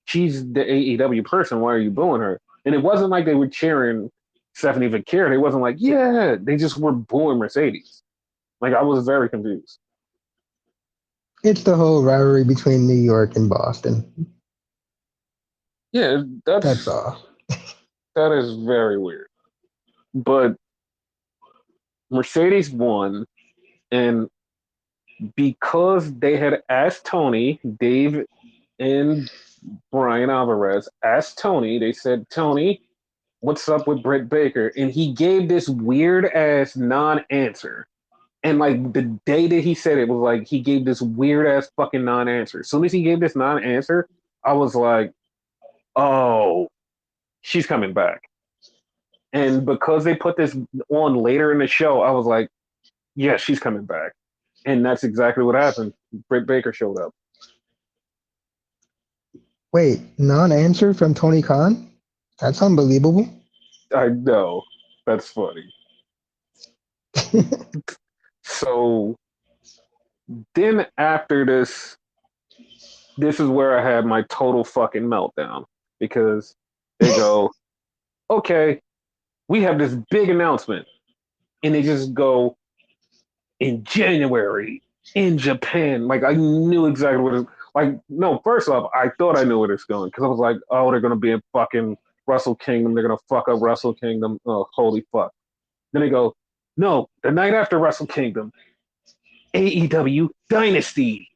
[SPEAKER 1] she's the AEW person. Why are you booing her? And it wasn't like they were cheering Stephanie Vicare. They wasn't like, yeah, they just were booing Mercedes. Like, I was very confused.
[SPEAKER 2] It's the whole rivalry between New York and Boston.
[SPEAKER 1] Yeah,
[SPEAKER 2] That's all.
[SPEAKER 1] that is very weird. But Mercedes won, and because they had asked Tony, Dave and Brian Alvarez asked Tony, they said, Tony, what's up with Britt Baker? And he gave this weird ass non answer. And like the day that he said it was like he gave this weird ass fucking non answer. As soon as he gave this non answer, I was like, oh, she's coming back. And because they put this on later in the show, I was like, yeah, she's coming back. And that's exactly what happened. Britt Baker showed up.
[SPEAKER 2] Wait, non-answer from Tony Khan? That's unbelievable.
[SPEAKER 1] I know. That's funny. So then after this is where I had my total fucking meltdown because they go, okay, we have this big announcement. And they just go in January in Japan. Like I knew exactly what it like. No, first off, I thought I knew where it's going because I was like, oh, they're gonna be in fucking Wrestle Kingdom. They're gonna fuck up Wrestle Kingdom. Oh, holy fuck. Then they go, no, the night after Wrestle Kingdom, AEW Dynasty.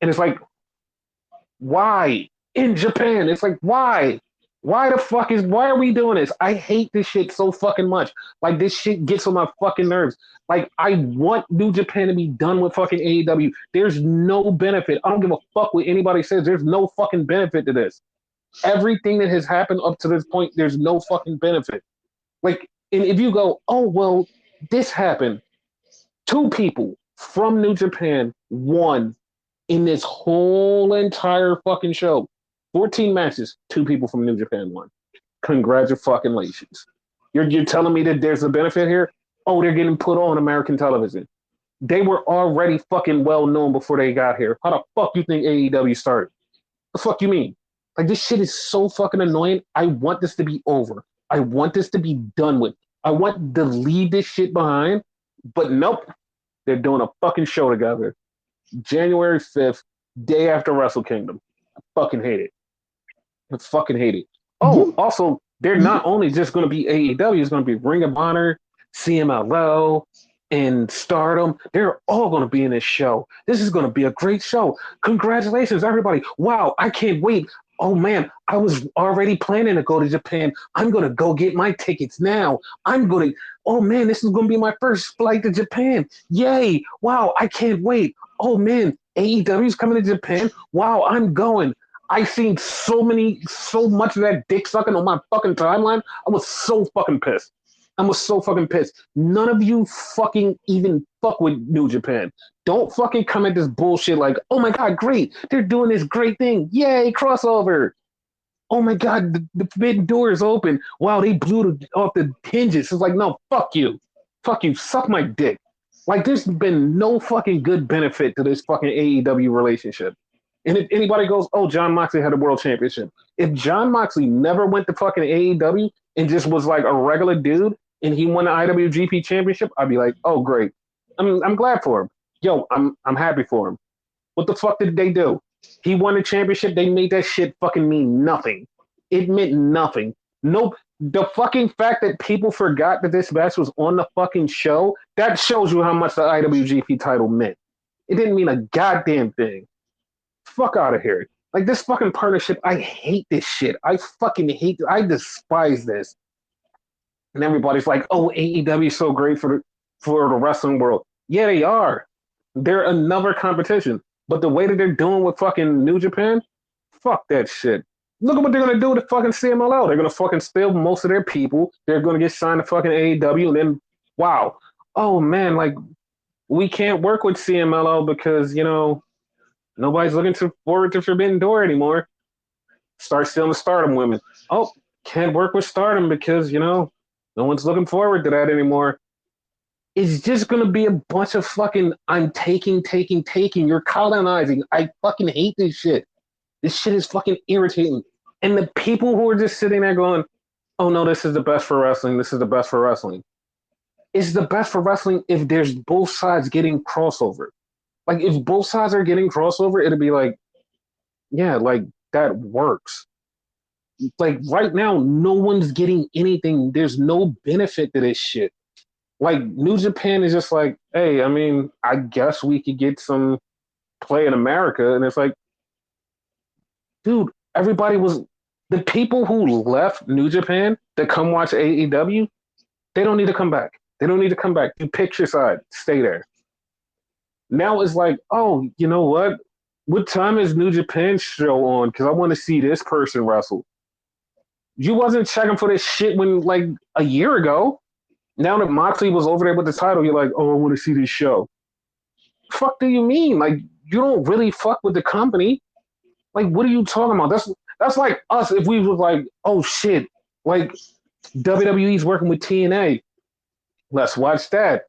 [SPEAKER 1] And it's like, why? In Japan. It's like, why? Why are we doing this? I hate this shit so fucking much. Like this shit gets on my fucking nerves. Like I want New Japan to be done with fucking AEW. There's no benefit. I don't give a fuck what anybody says. There's no fucking benefit to this. Everything that has happened up to this point, there's no fucking benefit. Like, and if you go, oh well, this happened. Two people from New Japan won in this whole entire fucking show. 14 matches, two people from New Japan won. Congratulations. You're telling me that there's a benefit here? Oh, they're getting put on American television. They were already fucking well known before they got here. How the fuck you think AEW started? The fuck you mean? Like this shit is so fucking annoying. I want this to be over. I want this to be done with. I want to leave this shit behind. But nope. They're doing a fucking show together. January 5th, day after Wrestle Kingdom. I fucking hate it. I fucking hate it. Oh,
[SPEAKER 2] You,
[SPEAKER 1] also, they're
[SPEAKER 2] you,
[SPEAKER 1] not only just going to be AEW, it's going to be Ring of Honor, CMLL, and Stardom. They're all going to be in this show. This is going to be a great show. Congratulations, everybody. Wow, I can't wait. Oh man, I was already planning to go to Japan. I'm going to go get my tickets now. Oh man, this is going to be my first flight to Japan. Yay. Wow, I can't wait. Oh man, AEW's coming to Japan. Wow, I'm going. I seen so much of that dick sucking on my fucking timeline. I was so fucking pissed. I was so fucking pissed. None of you fucking even fuck with New Japan. Don't fucking come at this bullshit like, oh my god, great. They're doing this great thing. Yay, crossover. Oh my god, the forbidden door is open. Wow, they blew off the hinges. It's like, no, fuck you. Fuck you. Suck my dick. Like, there's been no fucking good benefit to this fucking AEW relationship. And if anybody goes, oh, John Moxley had a world championship. If John Moxley never went to fucking AEW and just was like a regular dude and he won the IWGP championship, I'd be like, oh, great. I'm glad for him. Yo, I'm happy for him. What the fuck did they do? He won the championship. They made that shit fucking mean nothing. It meant nothing. No, the fucking fact that people forgot that this match was on the fucking show, that shows you how much the IWGP title meant. It didn't mean a goddamn thing. Fuck out of here. Like this fucking partnership, I hate this shit. I fucking hate. I despise this. And everybody's like, "Oh, AEW is so great for the wrestling world." Yeah, they are. They're another competition. But the way that they're doing with fucking New Japan, fuck that shit. Look at what they're gonna do with fucking CMLL. They're gonna fucking steal most of their people. They're gonna get signed to fucking AEW, and then wow, oh man, like we can't work with CMLL because nobody's looking forward to Forbidden Door anymore. Start stealing the Stardom women. Oh, can't work with Stardom because no one's looking forward to that anymore. It's just gonna be a bunch of fucking I'm taking. You're colonizing. I fucking hate this shit. This shit is fucking irritating. And the people who are just sitting there going, "Oh no, this is the best for wrestling. This is the best for wrestling." It's the best for wrestling if there's both sides getting crossover. Like if both sides are getting crossover, it'd be like, yeah, like that works. Like right now, no one's getting anything. There's no benefit to this shit. Like New Japan is just like, hey, I mean, I guess we could get some play in America, and it's like, dude, everybody was the people who left New Japan to come watch AEW. They don't need to come back. They don't need to come back. You pick your side. Stay there. Now it's like, oh, you know what? What time is New Japan show on? Because I want to see this person wrestle. You wasn't checking for this shit when like a year ago. Now that Moxley was over there with the title, you're like, oh, I want to see this show. Fuck do you mean? Like you don't really fuck with the company. Like what are you talking about? That's like us if we was like, oh shit, like WWE's working with TNA. Let's watch that.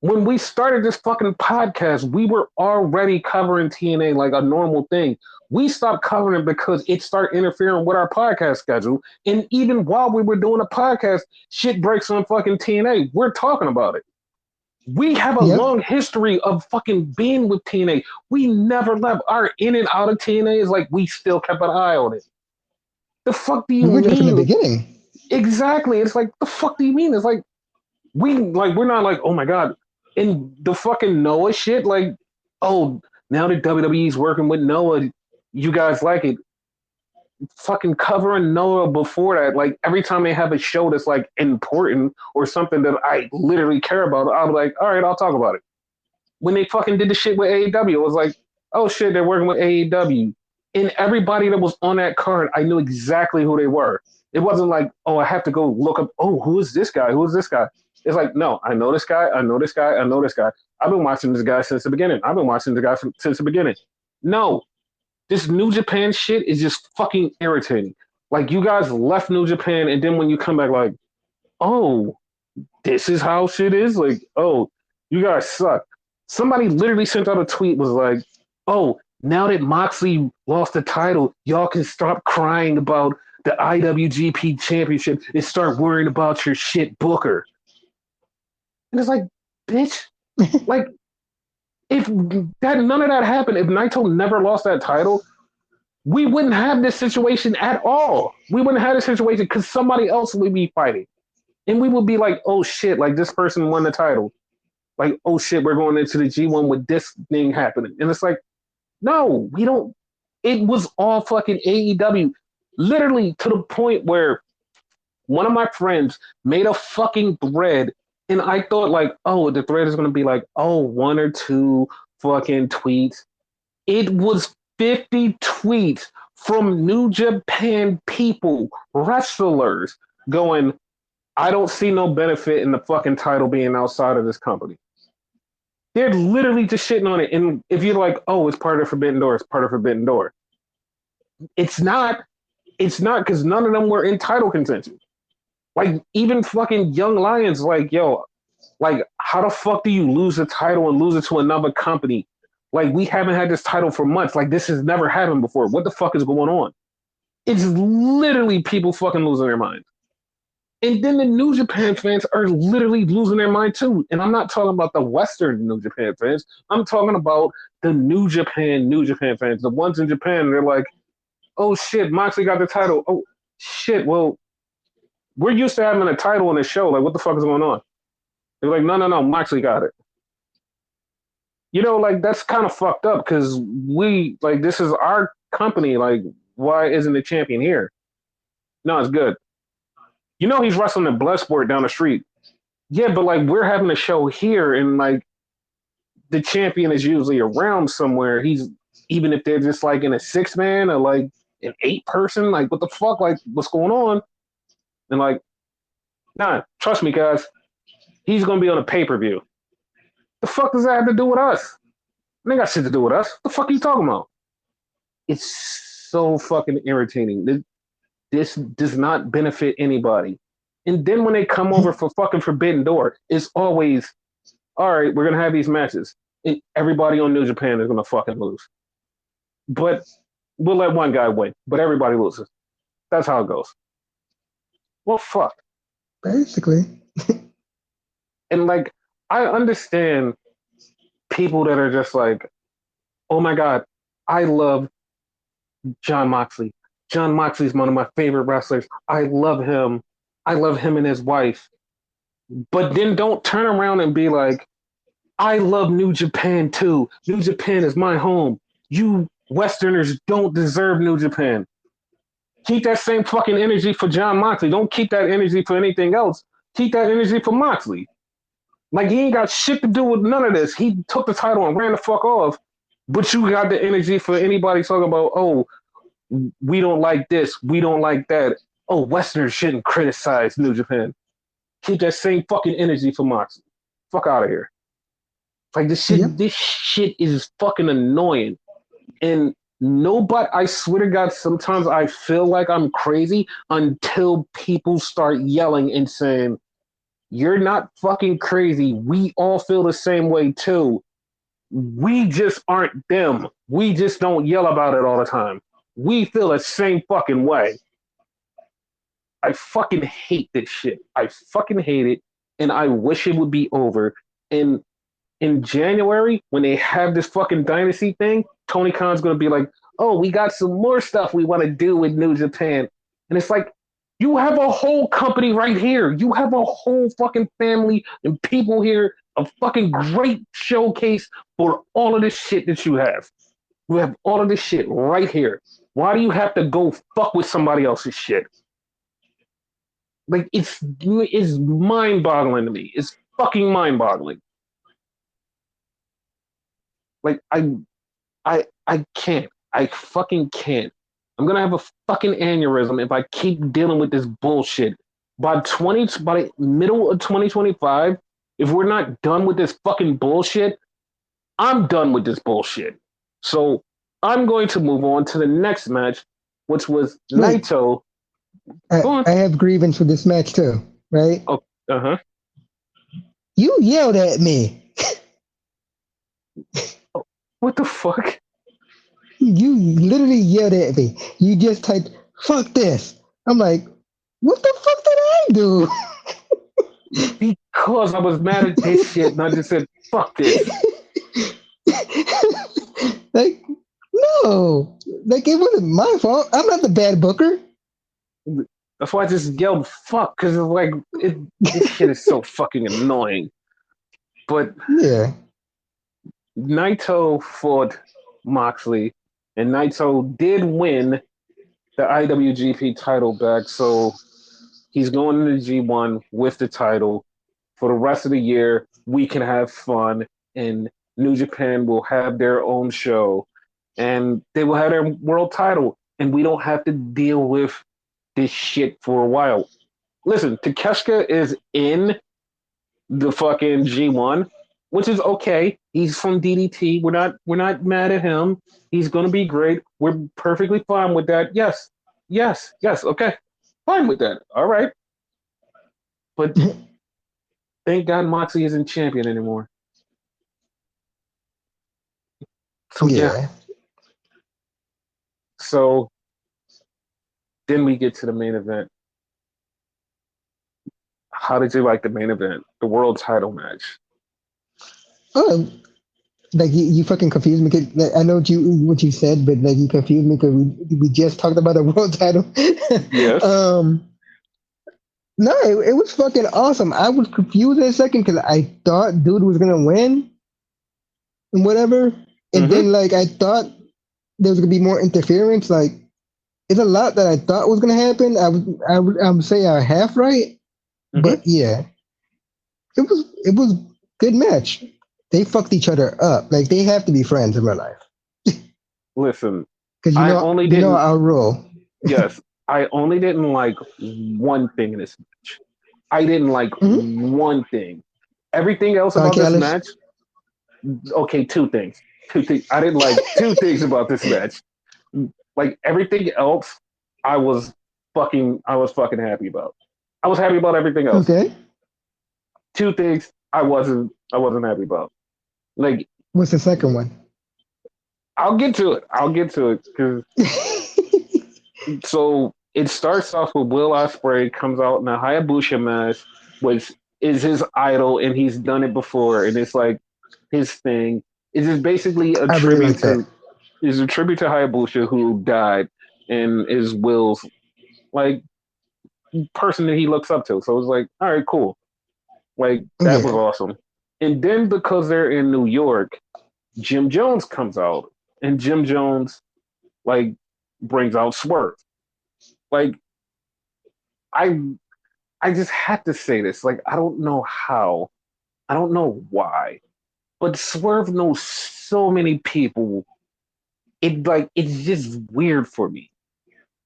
[SPEAKER 1] When we started this fucking podcast, we were already covering TNA like a normal thing. We stopped covering it because it started interfering with our podcast schedule. And even while we were doing a podcast, shit breaks on fucking TNA. We're talking about it. We have a
[SPEAKER 2] yep.
[SPEAKER 1] long history of fucking being with TNA. We never left. Our in and out of TNA is like we still kept an eye on it. The fuck do you
[SPEAKER 2] We were there from the
[SPEAKER 1] mean?
[SPEAKER 2] beginning.
[SPEAKER 1] Exactly. It's like the fuck do you mean? It's like we're not like, oh my god. And the fucking Noah shit, like, oh, now that WWE's working with Noah, you guys like it. fucking covering Noah before that. Like every time they have a show that's like important or something that I literally care about, I'll be like, all right, I'll talk about it. When they fucking did the shit with AEW, it was like, oh shit, they're working with AEW. And everybody that was on that card, I knew exactly who they were. It wasn't like, oh, I have to go look up, oh, who is this guy? Who is this guy? It's like, no, I know this guy, I know this guy, I know this guy. I've been watching this guy since the beginning. I've been watching the guy since the beginning. No, this New Japan shit is just fucking irritating. Like you guys left New Japan, and then when you come back, like, oh, this is how shit is. Like, oh, you guys suck. Somebody literally sent out a tweet was like, oh, now that Moxley lost the title, y'all can stop crying about the IWGP Championship and start worrying about your shit Booker. And it's like, bitch, like if that none of that happened, if Naito never lost that title, we wouldn't have this situation at all. We wouldn't have this situation because somebody else would be fighting. And we would be like, oh shit, like this person won the title. Like, oh shit, we're going into the G1 with this thing happening. And it's like, no, we don't. It was all fucking AEW. Literally to the point where one of my friends made a fucking thread, and I thought like, oh, the thread is gonna be like, oh, one or two fucking tweets. It was 50 tweets from New Japan people, wrestlers, going, I don't see no benefit in the fucking title being outside of this company. They're literally just shitting on it. And if you're like, oh, it's part of Forbidden Door, it's part of Forbidden Door. It's not. It's not because none of them were in title contention. Like, even fucking Young Lions, like, yo, like, how the fuck do you lose a title and lose it to another company? Like, we haven't had this title for months. Like, this has never happened before. What the fuck is going on? It's literally people fucking losing their minds. And then the New Japan fans are literally losing their mind too. And I'm not talking about the Western New Japan fans. I'm talking about the New Japan fans. The ones in Japan, they're like, oh shit, Moxley got the title. Oh shit, well, we're used to having a title in a show. Like, what the fuck is going on? They're like, no, Moxley got it. You know, like, that's kind of fucked up because we, like, this is our company. Like, why isn't the champion here? No, it's good. You know he's wrestling in Bloodsport down the street. Yeah, but like we're having a show here, and like the champion is usually around somewhere. He's even if they're just like in a 6-man or like an 8-person, like what the fuck, like what's going on? And like, nah, trust me, guys, he's gonna be on a pay-per-view. The fuck does that have to do with us? It ain't got shit to do with us. What the fuck are you talking about? It's so fucking irritating. This does not benefit anybody. And then when they come over for fucking Forbidden Door, it's always, all right, we're going to have these matches. And everybody on New Japan is going to fucking lose. But we'll let one guy win, but everybody loses. That's how it goes. Well, fuck.
[SPEAKER 2] Basically.
[SPEAKER 1] And like, I understand people that are just like, oh my God, I love Jon Moxley. Jon Moxley is one of my favorite wrestlers. I love him. I love him and his wife. But then don't turn around and be like, I love New Japan too. New Japan is my home. You Westerners don't deserve New Japan. Keep that same fucking energy for Jon Moxley. Don't keep that energy for anything else. Keep that energy for Moxley. Like, he ain't got shit to do with none of this. He took the title and ran the fuck off. But you got the energy for anybody talking about, oh, we don't like this, we don't like that. Oh, Westerners shouldn't criticize New Japan. Keep that same fucking energy for Moxley. Fuck out of here. Like this shit is fucking annoying. And nobody, I swear to God, sometimes I feel like I'm crazy until people start yelling and saying, you're not fucking crazy. We all feel the same way too. We just aren't them. We just don't yell about it all the time. We feel the same fucking way. I fucking hate this shit. I fucking hate it. And I wish it would be over. And in January, when they have this fucking dynasty thing, Tony Khan's going to be like, oh, we got some more stuff we want to do with New Japan. And it's like, you have a whole company right here. You have a whole fucking family and people here, a fucking great showcase for all of this shit that you have. You have all of this shit right here. Why do you have to go fuck with somebody else's shit? Like it's mind boggling to me. It's fucking mind boggling. Like I can't. I fucking can't. I'm gonna have a fucking aneurysm if I keep dealing with this bullshit. By the middle of 2025, if we're not done with this fucking bullshit, I'm done with this bullshit. So I'm going to move on to the next match, which was
[SPEAKER 2] Wait,
[SPEAKER 1] Naito. Go on.
[SPEAKER 2] I have grievance for this match too, right?
[SPEAKER 1] Oh, uh-huh.
[SPEAKER 2] You yelled at me.
[SPEAKER 1] Oh, what the fuck?
[SPEAKER 2] You literally yelled at me. You just typed, fuck this. I'm like, what the fuck did I do?
[SPEAKER 1] Because I was mad at this shit and I just said, fuck this.
[SPEAKER 2] Like, no. Like, it wasn't my fault. I'm not the bad booker.
[SPEAKER 1] That's why I just yelled fuck, because it's like this shit is so fucking annoying. But
[SPEAKER 2] Yeah.
[SPEAKER 1] Naito fought Moxley, and Naito did win the IWGP title back, so he's going into G1 with the title. For the rest of the year, we can have fun, and New Japan will have their own show, and they will have their world title, and we don't have to deal with this shit for a while. Listen, Takeshita is in the fucking G1, which is okay. He's from DDT. We're not mad at him. He's gonna be great. We're perfectly fine with that. Yes, yes, yes. Okay, fine with that. All right. But thank God Moxley isn't champion anymore. So yeah.
[SPEAKER 2] Yeah.
[SPEAKER 1] So then we get to the main event. How did you like the main event? The world title match.
[SPEAKER 2] Oh, like you fucking confused me. 'Cause, like, I know what you said, but like you confused me because we just talked about a world title.
[SPEAKER 1] Yes.
[SPEAKER 2] um, no, it was fucking awesome. I was confused in a second because I thought dude was gonna win and whatever, and
[SPEAKER 1] Mm-hmm.
[SPEAKER 2] then like I thought there was gonna be more interference. Like it's a lot that I thought was gonna happen. I would say I half right,
[SPEAKER 1] Mm-hmm.
[SPEAKER 2] but yeah, it was good match. They fucked each other up. Like they have to be friends in real life
[SPEAKER 1] Listen,
[SPEAKER 2] because
[SPEAKER 1] I only
[SPEAKER 2] you know
[SPEAKER 1] didn't.
[SPEAKER 2] our rule.
[SPEAKER 1] Yes, I only didn't like one thing in this match. I didn't like
[SPEAKER 2] Mm-hmm.
[SPEAKER 1] one thing. Everything else
[SPEAKER 2] Don
[SPEAKER 1] about this
[SPEAKER 2] Callis.
[SPEAKER 1] match, okay, two things. Two things. I didn't like two things about this match. Like everything else, I was fucking happy about. I was happy about everything else.
[SPEAKER 2] Okay.
[SPEAKER 1] Two things I wasn't happy about. Like
[SPEAKER 2] What's the second one?
[SPEAKER 1] I'll get to it. I'll get to it because so it starts off with Will Ospreay comes out in a Hayabusa match, which is his idol, and he's done it before, and it's like his thing. It is basically a
[SPEAKER 2] I really
[SPEAKER 1] tribute
[SPEAKER 2] like that.
[SPEAKER 1] to is a tribute to Hayabusa who died and is Will's like person that he looks up to. So it's like, all right, cool. Like that was
[SPEAKER 2] Yeah.
[SPEAKER 1] awesome. And then because they're in New York, Jim Jones comes out, and Jim Jones like brings out Swerve. Like I I just had to say this. Like, I don't know how, I don't know why, but Swerve knows so many people. It's just weird for me.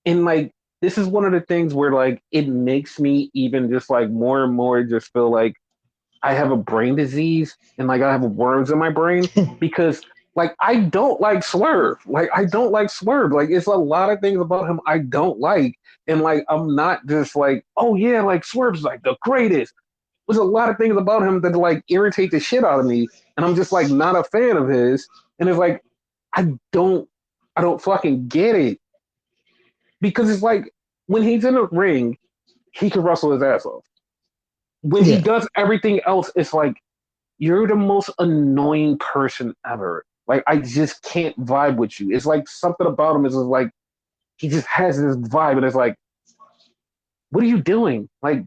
[SPEAKER 1] And like, this is one of the things where like it makes me even just like more and more just feel like I have a brain disease and like I have worms in my brain because like I don't like Swerve. Like I don't like Swerve. Like it's a lot of things about him I don't like. And like I'm not just like, oh yeah, like Swerve's like the greatest. There's a lot of things about him that like irritate the shit out of me. And I'm just like not a fan of his. And it's like I don't I don't fucking get it. Because it's like when he's in the ring, he can wrestle his ass off. When he
[SPEAKER 2] Yeah.
[SPEAKER 1] does everything else, it's like you're the most annoying person ever. Like I just can't vibe with you. It's like something about him is just like he just has this vibe, and it's like, what are you doing? Like,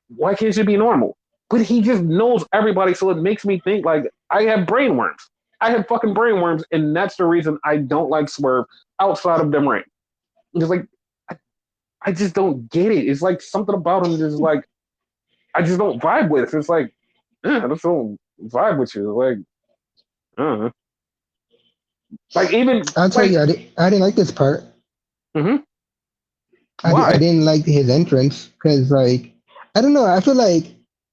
[SPEAKER 1] why can't you be normal? But he just knows everybody, so it makes me think like I have brain worms. I have fucking brainworms, and that's the reason I don't like Swerve outside of them ring. It's like I, I just don't get it. It's like something about him is like I just don't vibe with. It's like I just don't vibe with you. Like I don't know. Like even
[SPEAKER 2] I'll tell
[SPEAKER 1] like
[SPEAKER 2] you, I didn't like this part.
[SPEAKER 1] hmm
[SPEAKER 2] I
[SPEAKER 1] why?
[SPEAKER 2] didn't like his entrance because, like, I don't know. I feel like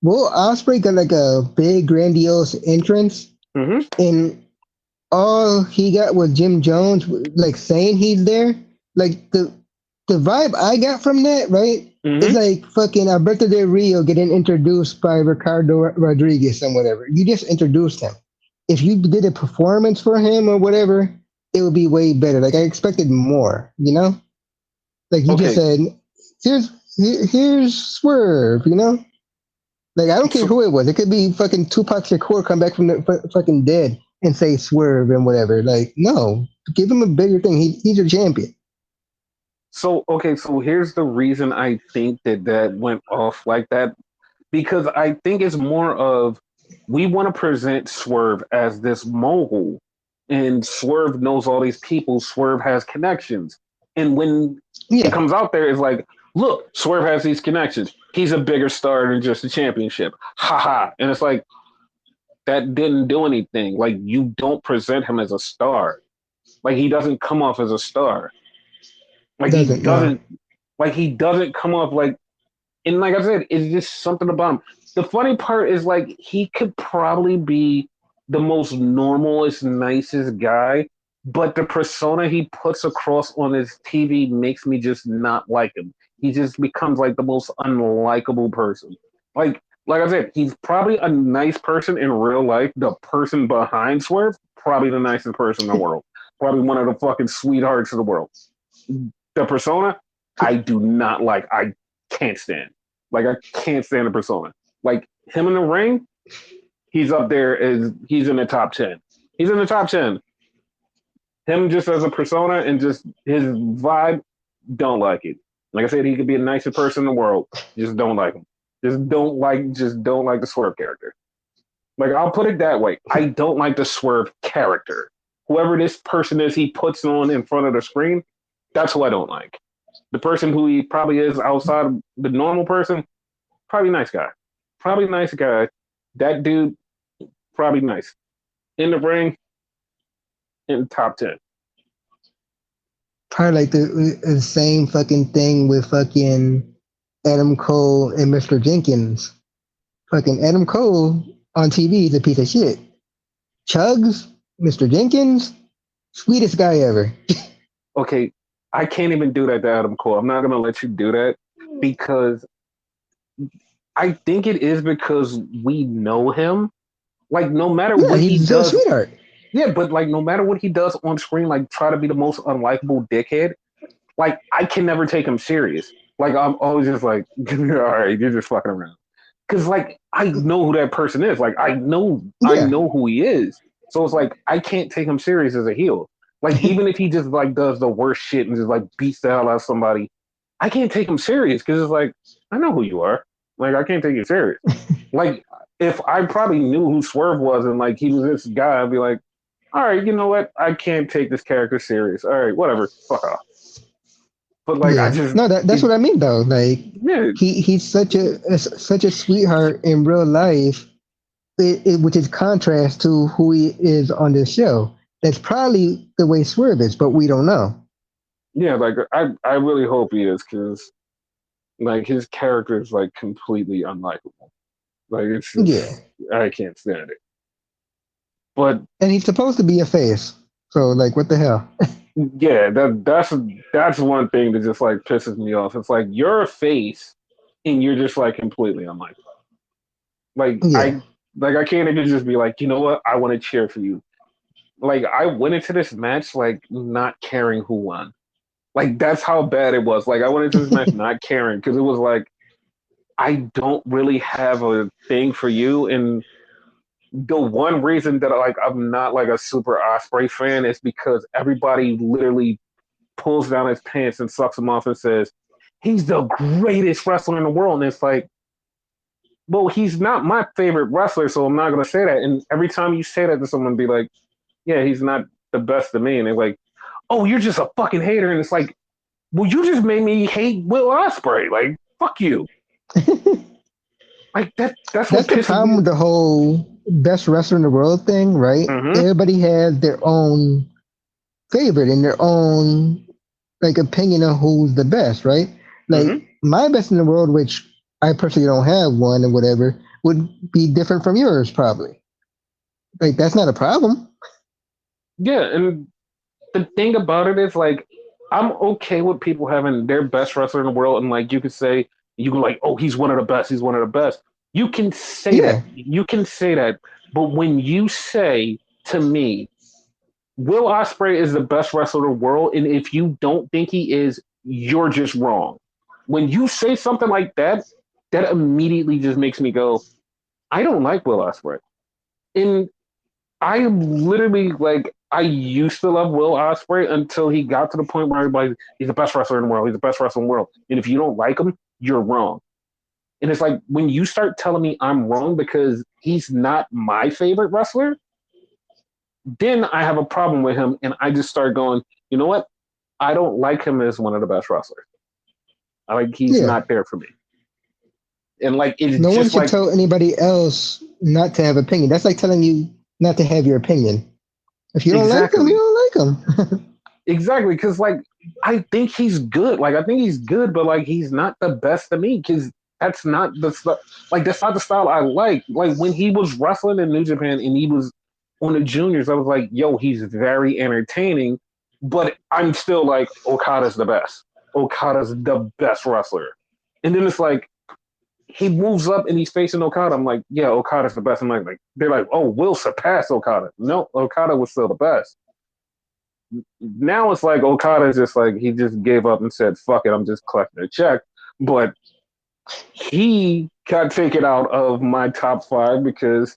[SPEAKER 2] Will Osprey got like a big, grandiose entrance,
[SPEAKER 1] hmm
[SPEAKER 2] and all he got was Jim Jones, like, saying he's there. Like, the vibe I got from that, right, is
[SPEAKER 1] hmm
[SPEAKER 2] like fucking Alberto Del Rio getting introduced by Ricardo Rodriguez and whatever. You just introduced him. If you did a performance for him or whatever, it would be way better. Like, I expected more, you know? Like, you just
[SPEAKER 1] Okay,
[SPEAKER 2] said, here's Swerve, you know? Like, I don't care
[SPEAKER 1] so
[SPEAKER 2] who it was. It could be fucking Tupac Shakur come back from the fucking dead and say Swerve and whatever. Like, no, give him a bigger thing. He's your champion.
[SPEAKER 1] so here's the reason I think that went off like that because I think it's more of we want to present Swerve as this mogul, and Swerve knows all these people. Swerve has connections, and when it
[SPEAKER 2] Yeah,
[SPEAKER 1] comes out there, it's like, look, Swerve has these connections. He's a bigger star than just the championship. Ha ha! And it's like that didn't do anything. Like you don't present him as a star. Like he doesn't come off as a star. Like he
[SPEAKER 2] doesn't know.
[SPEAKER 1] doesn't. Like he doesn't come off like and like I said, it's just something about him. The funny part is like he could probably be the most normalest, nicest guy, but the persona he puts across on his TV makes me just not like him. He just becomes like the most unlikable person. Like I said, he's probably a nice person in real life. The person behind Swerve, probably the nicest person in the world. Probably one of the fucking sweethearts of the world. The persona, I do not like. I can't stand. Like I can't stand the persona. Like him in the ring, he's up there as he's in the top 10. He's in the top 10. Him just as a persona and just his vibe, don't like it. Like I said, he could be the nicest person in the world. Just don't like him. Just don't like the Swerve character. Like I'll put it that way. I don't like the Swerve character. Whoever this person is he puts on in front of the screen, that's who I don't like. The person who he probably is outside of the normal person, probably nice guy. Probably nice guy. That dude, probably nice. In the ring, in the top 10.
[SPEAKER 2] Probably like the same fucking thing with fucking Adam Cole and Mr. Jenkins. Fucking Adam Cole on TV is a piece of shit. Chugs, Mr. Jenkins, sweetest guy ever.
[SPEAKER 1] Okay, I can't even do that to Adam Cole. I'm not going to let you do that because I think it is because we know him. Like, no matter
[SPEAKER 2] Yeah,
[SPEAKER 1] what he
[SPEAKER 2] he's a
[SPEAKER 1] does,
[SPEAKER 2] sweetheart.
[SPEAKER 1] yeah, but like, no matter what he does on screen, like, try to be the most unlikable dickhead, like, I can never take him serious. Like, I'm always just like, all right, you're just fucking around. Because like I know who that person is. Like I
[SPEAKER 2] Yeah.
[SPEAKER 1] know who he is. So it's like I can't take him serious as a heel. Like even if he just like does the worst shit and just like beats the hell out of somebody, I can't take him serious because it's like I know who you are. Like I can't take you serious. Like if I probably knew who Swerve was and like he was this guy, I'd be like, all right, you know what? I can't take this character serious. All right, whatever, fuck off. But like I
[SPEAKER 2] Yeah.
[SPEAKER 1] just
[SPEAKER 2] No, that's
[SPEAKER 1] it
[SPEAKER 2] what I mean though. Like
[SPEAKER 1] yeah
[SPEAKER 2] he's such a sweetheart in real life, which is contrast to who he is on this show. That's probably the way Swerve is, but we don't know.
[SPEAKER 1] yeah like I really hope he is because like his character is like completely unlikable. Like it's just
[SPEAKER 2] Yeah,
[SPEAKER 1] I can't stand it. But
[SPEAKER 2] and he's supposed to be a face. So like, what the hell?
[SPEAKER 1] yeah, that's one thing that just like pisses me off. It's like you're a face and you're just like completely unlikable. Like
[SPEAKER 2] Yeah,
[SPEAKER 1] I can't even just be like, you know what, I want to cheer for you. Like I went into this match like not caring who won. Like that's how bad it was. Like I went into this match not caring because it was like I don't really have a thing for you and the one reason that like I'm not like a super Osprey fan is because everybody literally pulls down his pants and sucks him off and says he's the greatest wrestler in the world, and it's like, well, he's not my favorite wrestler, so I'm not gonna say that. And every time you say that to someone, be like, yeah, he's not the best to me. And they're like, oh, you're just a fucking hater. And it's like, well, you just made me hate Will Ospreay. Like, fuck you. Like that's what
[SPEAKER 2] That's the
[SPEAKER 1] pisses
[SPEAKER 2] problem
[SPEAKER 1] me.
[SPEAKER 2] with the whole best wrestler in the world thing, right?
[SPEAKER 1] Mm-hmm.
[SPEAKER 2] Everybody has their own favorite and their own like opinion on who's the best, right? Like
[SPEAKER 1] Mm-hmm.
[SPEAKER 2] my best in the world, which I personally don't have one or whatever, would be different from yours probably. Like that's not a problem.
[SPEAKER 1] Yeah, and the thing about it is like I'm okay with people having their best wrestler in the world, and like you can like, oh, he's one of the best, he's one of the best. You can say that,
[SPEAKER 2] Yeah,
[SPEAKER 1] but when you say to me, Will Ospreay is the best wrestler in the world, and if you don't think he is, you're just wrong. When you say something like that, that immediately just makes me go, I don't like Will Ospreay, and I literally like I used to love Will Ospreay until he got to the point where everybody he's the best wrestler in the world. He's the best wrestler in the world. And if you don't like him, you're wrong. And it's like when you start telling me I'm wrong because he's not my favorite wrestler, then I have a problem with him and I just start going, you know what? I don't like him as one of the best wrestlers. I like he's
[SPEAKER 2] yeah.
[SPEAKER 1] not there for me. And like it's
[SPEAKER 2] No one
[SPEAKER 1] just
[SPEAKER 2] should
[SPEAKER 1] like
[SPEAKER 2] tell anybody else not to have opinion. That's like telling you not to have your opinion. If you don't like them, you
[SPEAKER 1] exactly.
[SPEAKER 2] don't like them.
[SPEAKER 1] Exactly, because like I think he's good. Like I think he's good, but like he's not the best to me. Because that's not the like that's not the style I like. Like when he was wrestling in New Japan and he was on the juniors, I was like, yo, he's very entertaining. But I'm still like Okada's the best. Okada's the best wrestler. And then it's like he moves up and he's facing Okada. I'm like, yeah, Okada's the best. I'm like they're like, oh, we'll surpass Okada. No, Okada was still the best. Now it's like Okada's just like he just gave up and said, "Fuck it, I'm just collecting a check." But he got taken out of my top five because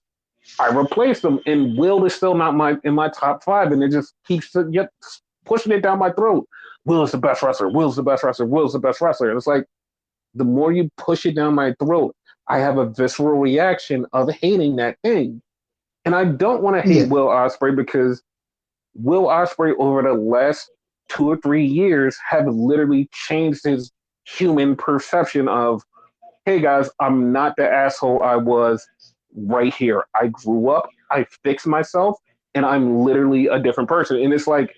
[SPEAKER 1] I replaced him, and Will is still not my in my top five, and it just keeps yet pushing it down my throat. Will is the best wrestler. Will's the best wrestler. Will's the best wrestler. And it's like the more you push it down my throat, I have a visceral reaction of hating that thing, and I don't want to hate
[SPEAKER 2] Yeah,
[SPEAKER 1] Will Ospreay because Will Ospreay over the last 2 or 3 years have literally changed his human perception of, hey guys, I'm not the asshole I was right here. I grew up, I fixed myself, and I'm literally a different person. And it's like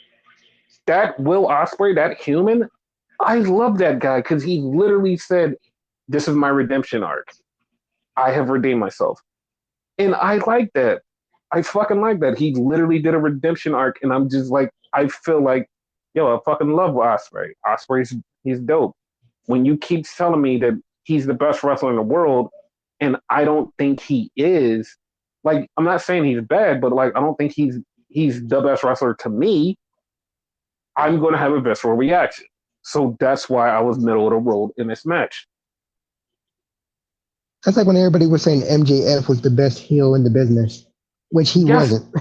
[SPEAKER 1] that Will Ospreay, that human, I love that guy because he literally said, this is my redemption arc. I have redeemed myself. And I like that. I fucking like that. He literally did a redemption arc, and I'm just like, I feel like, yo, I fucking love Osprey. Osprey's he's dope. When you keep telling me that he's the best wrestler in the world, and I don't think he is, like, I'm not saying he's bad, but like, I don't think he's the best wrestler to me. I'm going to have a visceral reaction. So that's why I was middle of the road in this match.
[SPEAKER 2] that's like when everybody was saying MJF was the best heel in the business, which he
[SPEAKER 1] Yes,
[SPEAKER 2] wasn't.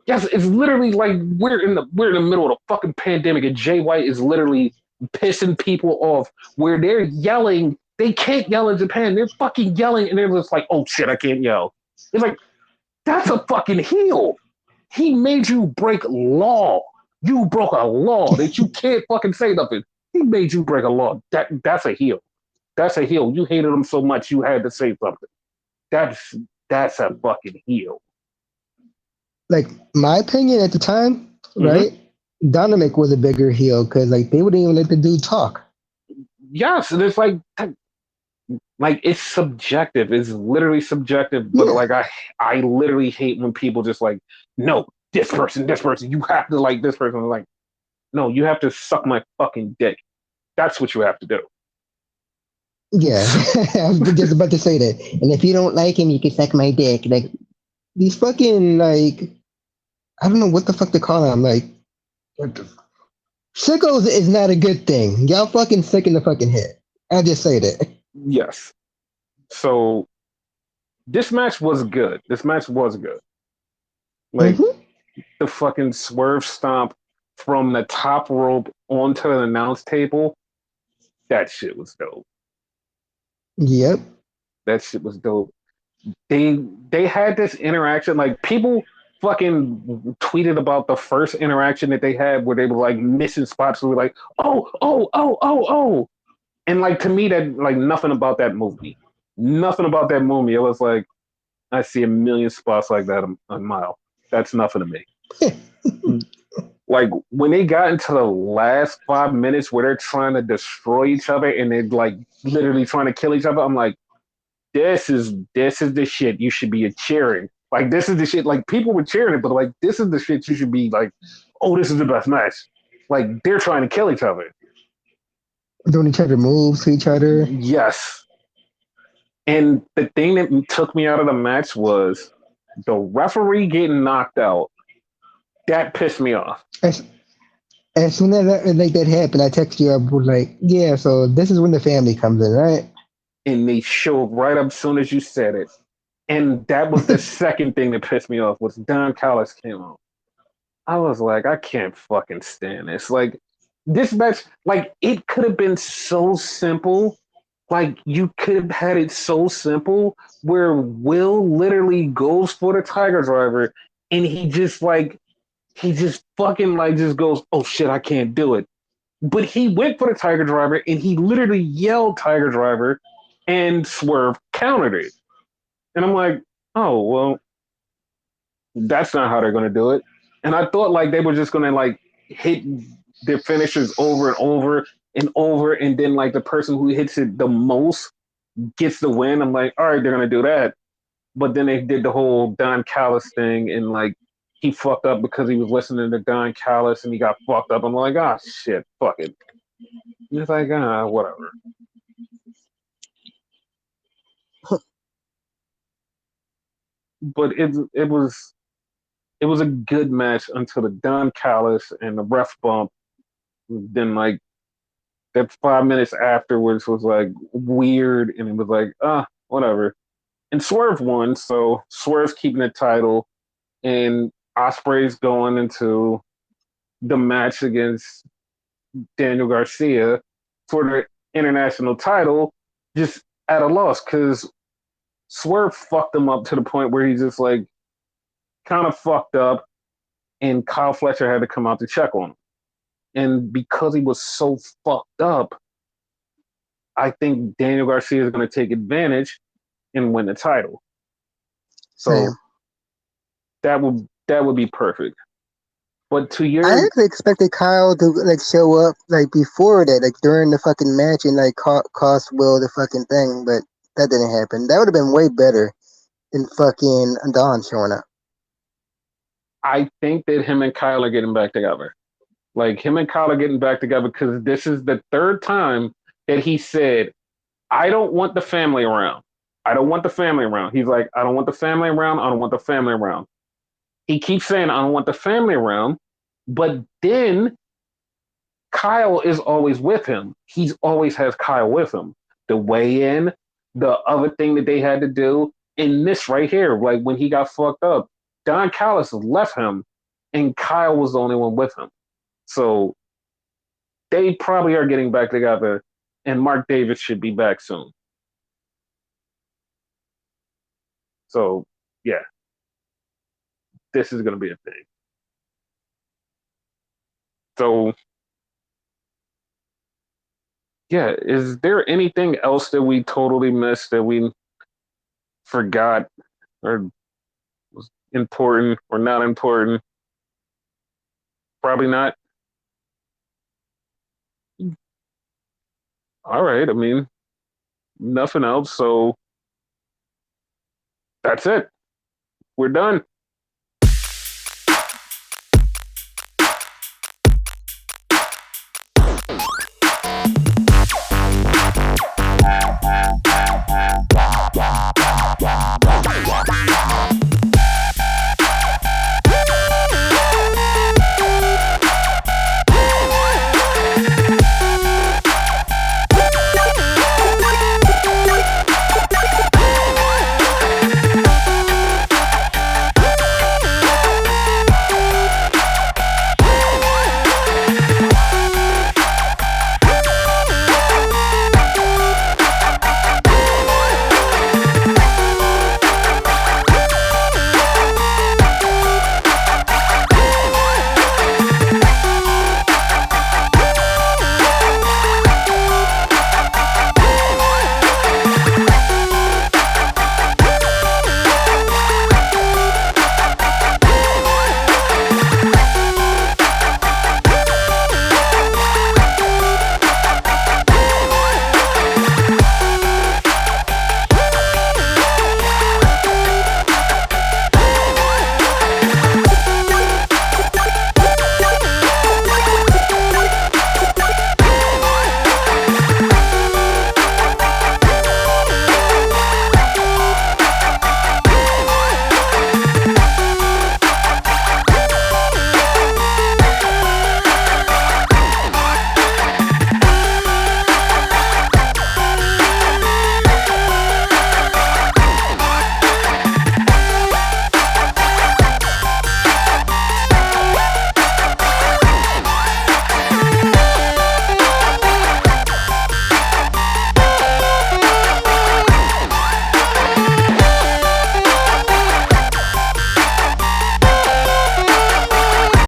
[SPEAKER 1] yes, it's literally like we're in the middle of the fucking pandemic, and Jay White is literally pissing people off where they're yelling. They can't yell in Japan. They're fucking yelling, and they're just like, "Oh shit, I can't yell." It's like that's a fucking heel. He made you break law. You broke a law that you can't fucking say nothing. He made you break a law. That's a heel. That's a heel. You hated him so much you had to say something. That's that's a fucking heel.
[SPEAKER 2] Like my opinion at the time,
[SPEAKER 1] Mm-hmm.
[SPEAKER 2] right? Dynamic was a bigger heel because like they wouldn't even let the dude talk.
[SPEAKER 1] Yes, and it's like it's subjective. It's literally subjective. But
[SPEAKER 2] Yeah,
[SPEAKER 1] like I literally hate when people just like, no, this person, you have to like this person. I'm like, no, you have to suck my fucking dick. That's what you have to do.
[SPEAKER 2] yeah. I was just about to say that. And if you don't like him, you can suck my dick. Like these fucking like I don't know what the fuck to call them. Like what the sickos is not a good thing. Y'all fucking sick in the fucking head. I'll just say that.
[SPEAKER 1] Yes. So this match was good. This match was good. Like
[SPEAKER 2] Mm-hmm.
[SPEAKER 1] the fucking swerve stomp from the top rope onto the announce table. That shit was dope.
[SPEAKER 2] Yep.
[SPEAKER 1] That shit was dope. They they had this interaction. Like people fucking tweeted about the first interaction that they had where they were like missing spots. We were like, oh, oh, oh, oh, oh. And like to me, that like nothing about that movie. Nothing about that movie. It was like, I see a million spots like that a mile. That's nothing to me. Like when they got into the last 5 minutes where they're trying to destroy each other and they're like literally trying to kill each other, I'm like, this is the shit you should be cheering. Like this is the shit. Like people were cheering it, but like this is the shit you should be like, oh, this is the best match. Like they're trying to kill each other.
[SPEAKER 2] Doing each other moves to each other.
[SPEAKER 1] Yes. And the thing that took me out of the match was the referee getting knocked out. That pissed me off.
[SPEAKER 2] As, as soon as like that happened, I texted you. I was like, "Yeah, so this is when the family comes in, right?"
[SPEAKER 1] And they showed right up as soon as you said it. And that was the second thing that pissed me off was Don Callis came out. I was like, I can't fucking stand this. Like this match, like it could have been so simple. Like you could have had it so simple where Will literally goes for the Tiger Driver and he just fucking like just goes, oh shit, I can't do it. But he went for the Tiger Driver and he literally yelled Tiger Driver and Swerve countered it. And I'm like, oh well, that's not how they're gonna do it. And I thought like they were just gonna like hit their finishers over and over and over, and then like the person who hits it the most gets the win. I'm like, all right, they're gonna do that. But then they did the whole Don Callis thing, and like he fucked up because he was listening to Don Callis, and he got fucked up. I'm like, ah, shit, fuck it. And it's like, whatever. But it was a good match until the Don Callis and the ref bump. Then like that 5 minutes afterwards was like weird, and it was like, whatever. And Swerve won, so Swerve's keeping the title, and Osprey's going into the match against Daniel Garcia for the international title, just at a loss because Swerve fucked him up to the point where he's just like kind of fucked up, and Kyle Fletcher had to come out to check on him. And because he was so fucked up, I think Daniel Garcia is going to take advantage and win the title. So
[SPEAKER 2] Same.
[SPEAKER 1] that would be perfect. But to
[SPEAKER 2] I
[SPEAKER 1] your
[SPEAKER 2] actually expected Kyle to like show up like before that, like during the fucking match and like cost Will the fucking thing, but that didn't happen. That would have been way better than fucking Don showing up.
[SPEAKER 1] I think that him and Kyle are getting back together. Like him and Kyle are getting back together because this is the third time that he said, I don't want the family around. I don't want the family around. He's like, I don't want the family around. I don't want the family around. He keeps saying, I don't want the family around. But then Kyle is always with him. He's always has Kyle with him. The weigh in, the other thing that they had to do, and this right here, like when he got fucked up, Don Callis left him, and Kyle was the only one with him. So they probably are getting back together, and Mark Davis should be back soon. So yeah, this is going to be a thing. So yeah, is there anything else that we totally missed that we forgot or was important or not important? Probably not. All right. I mean, nothing else. So that's it. We're done.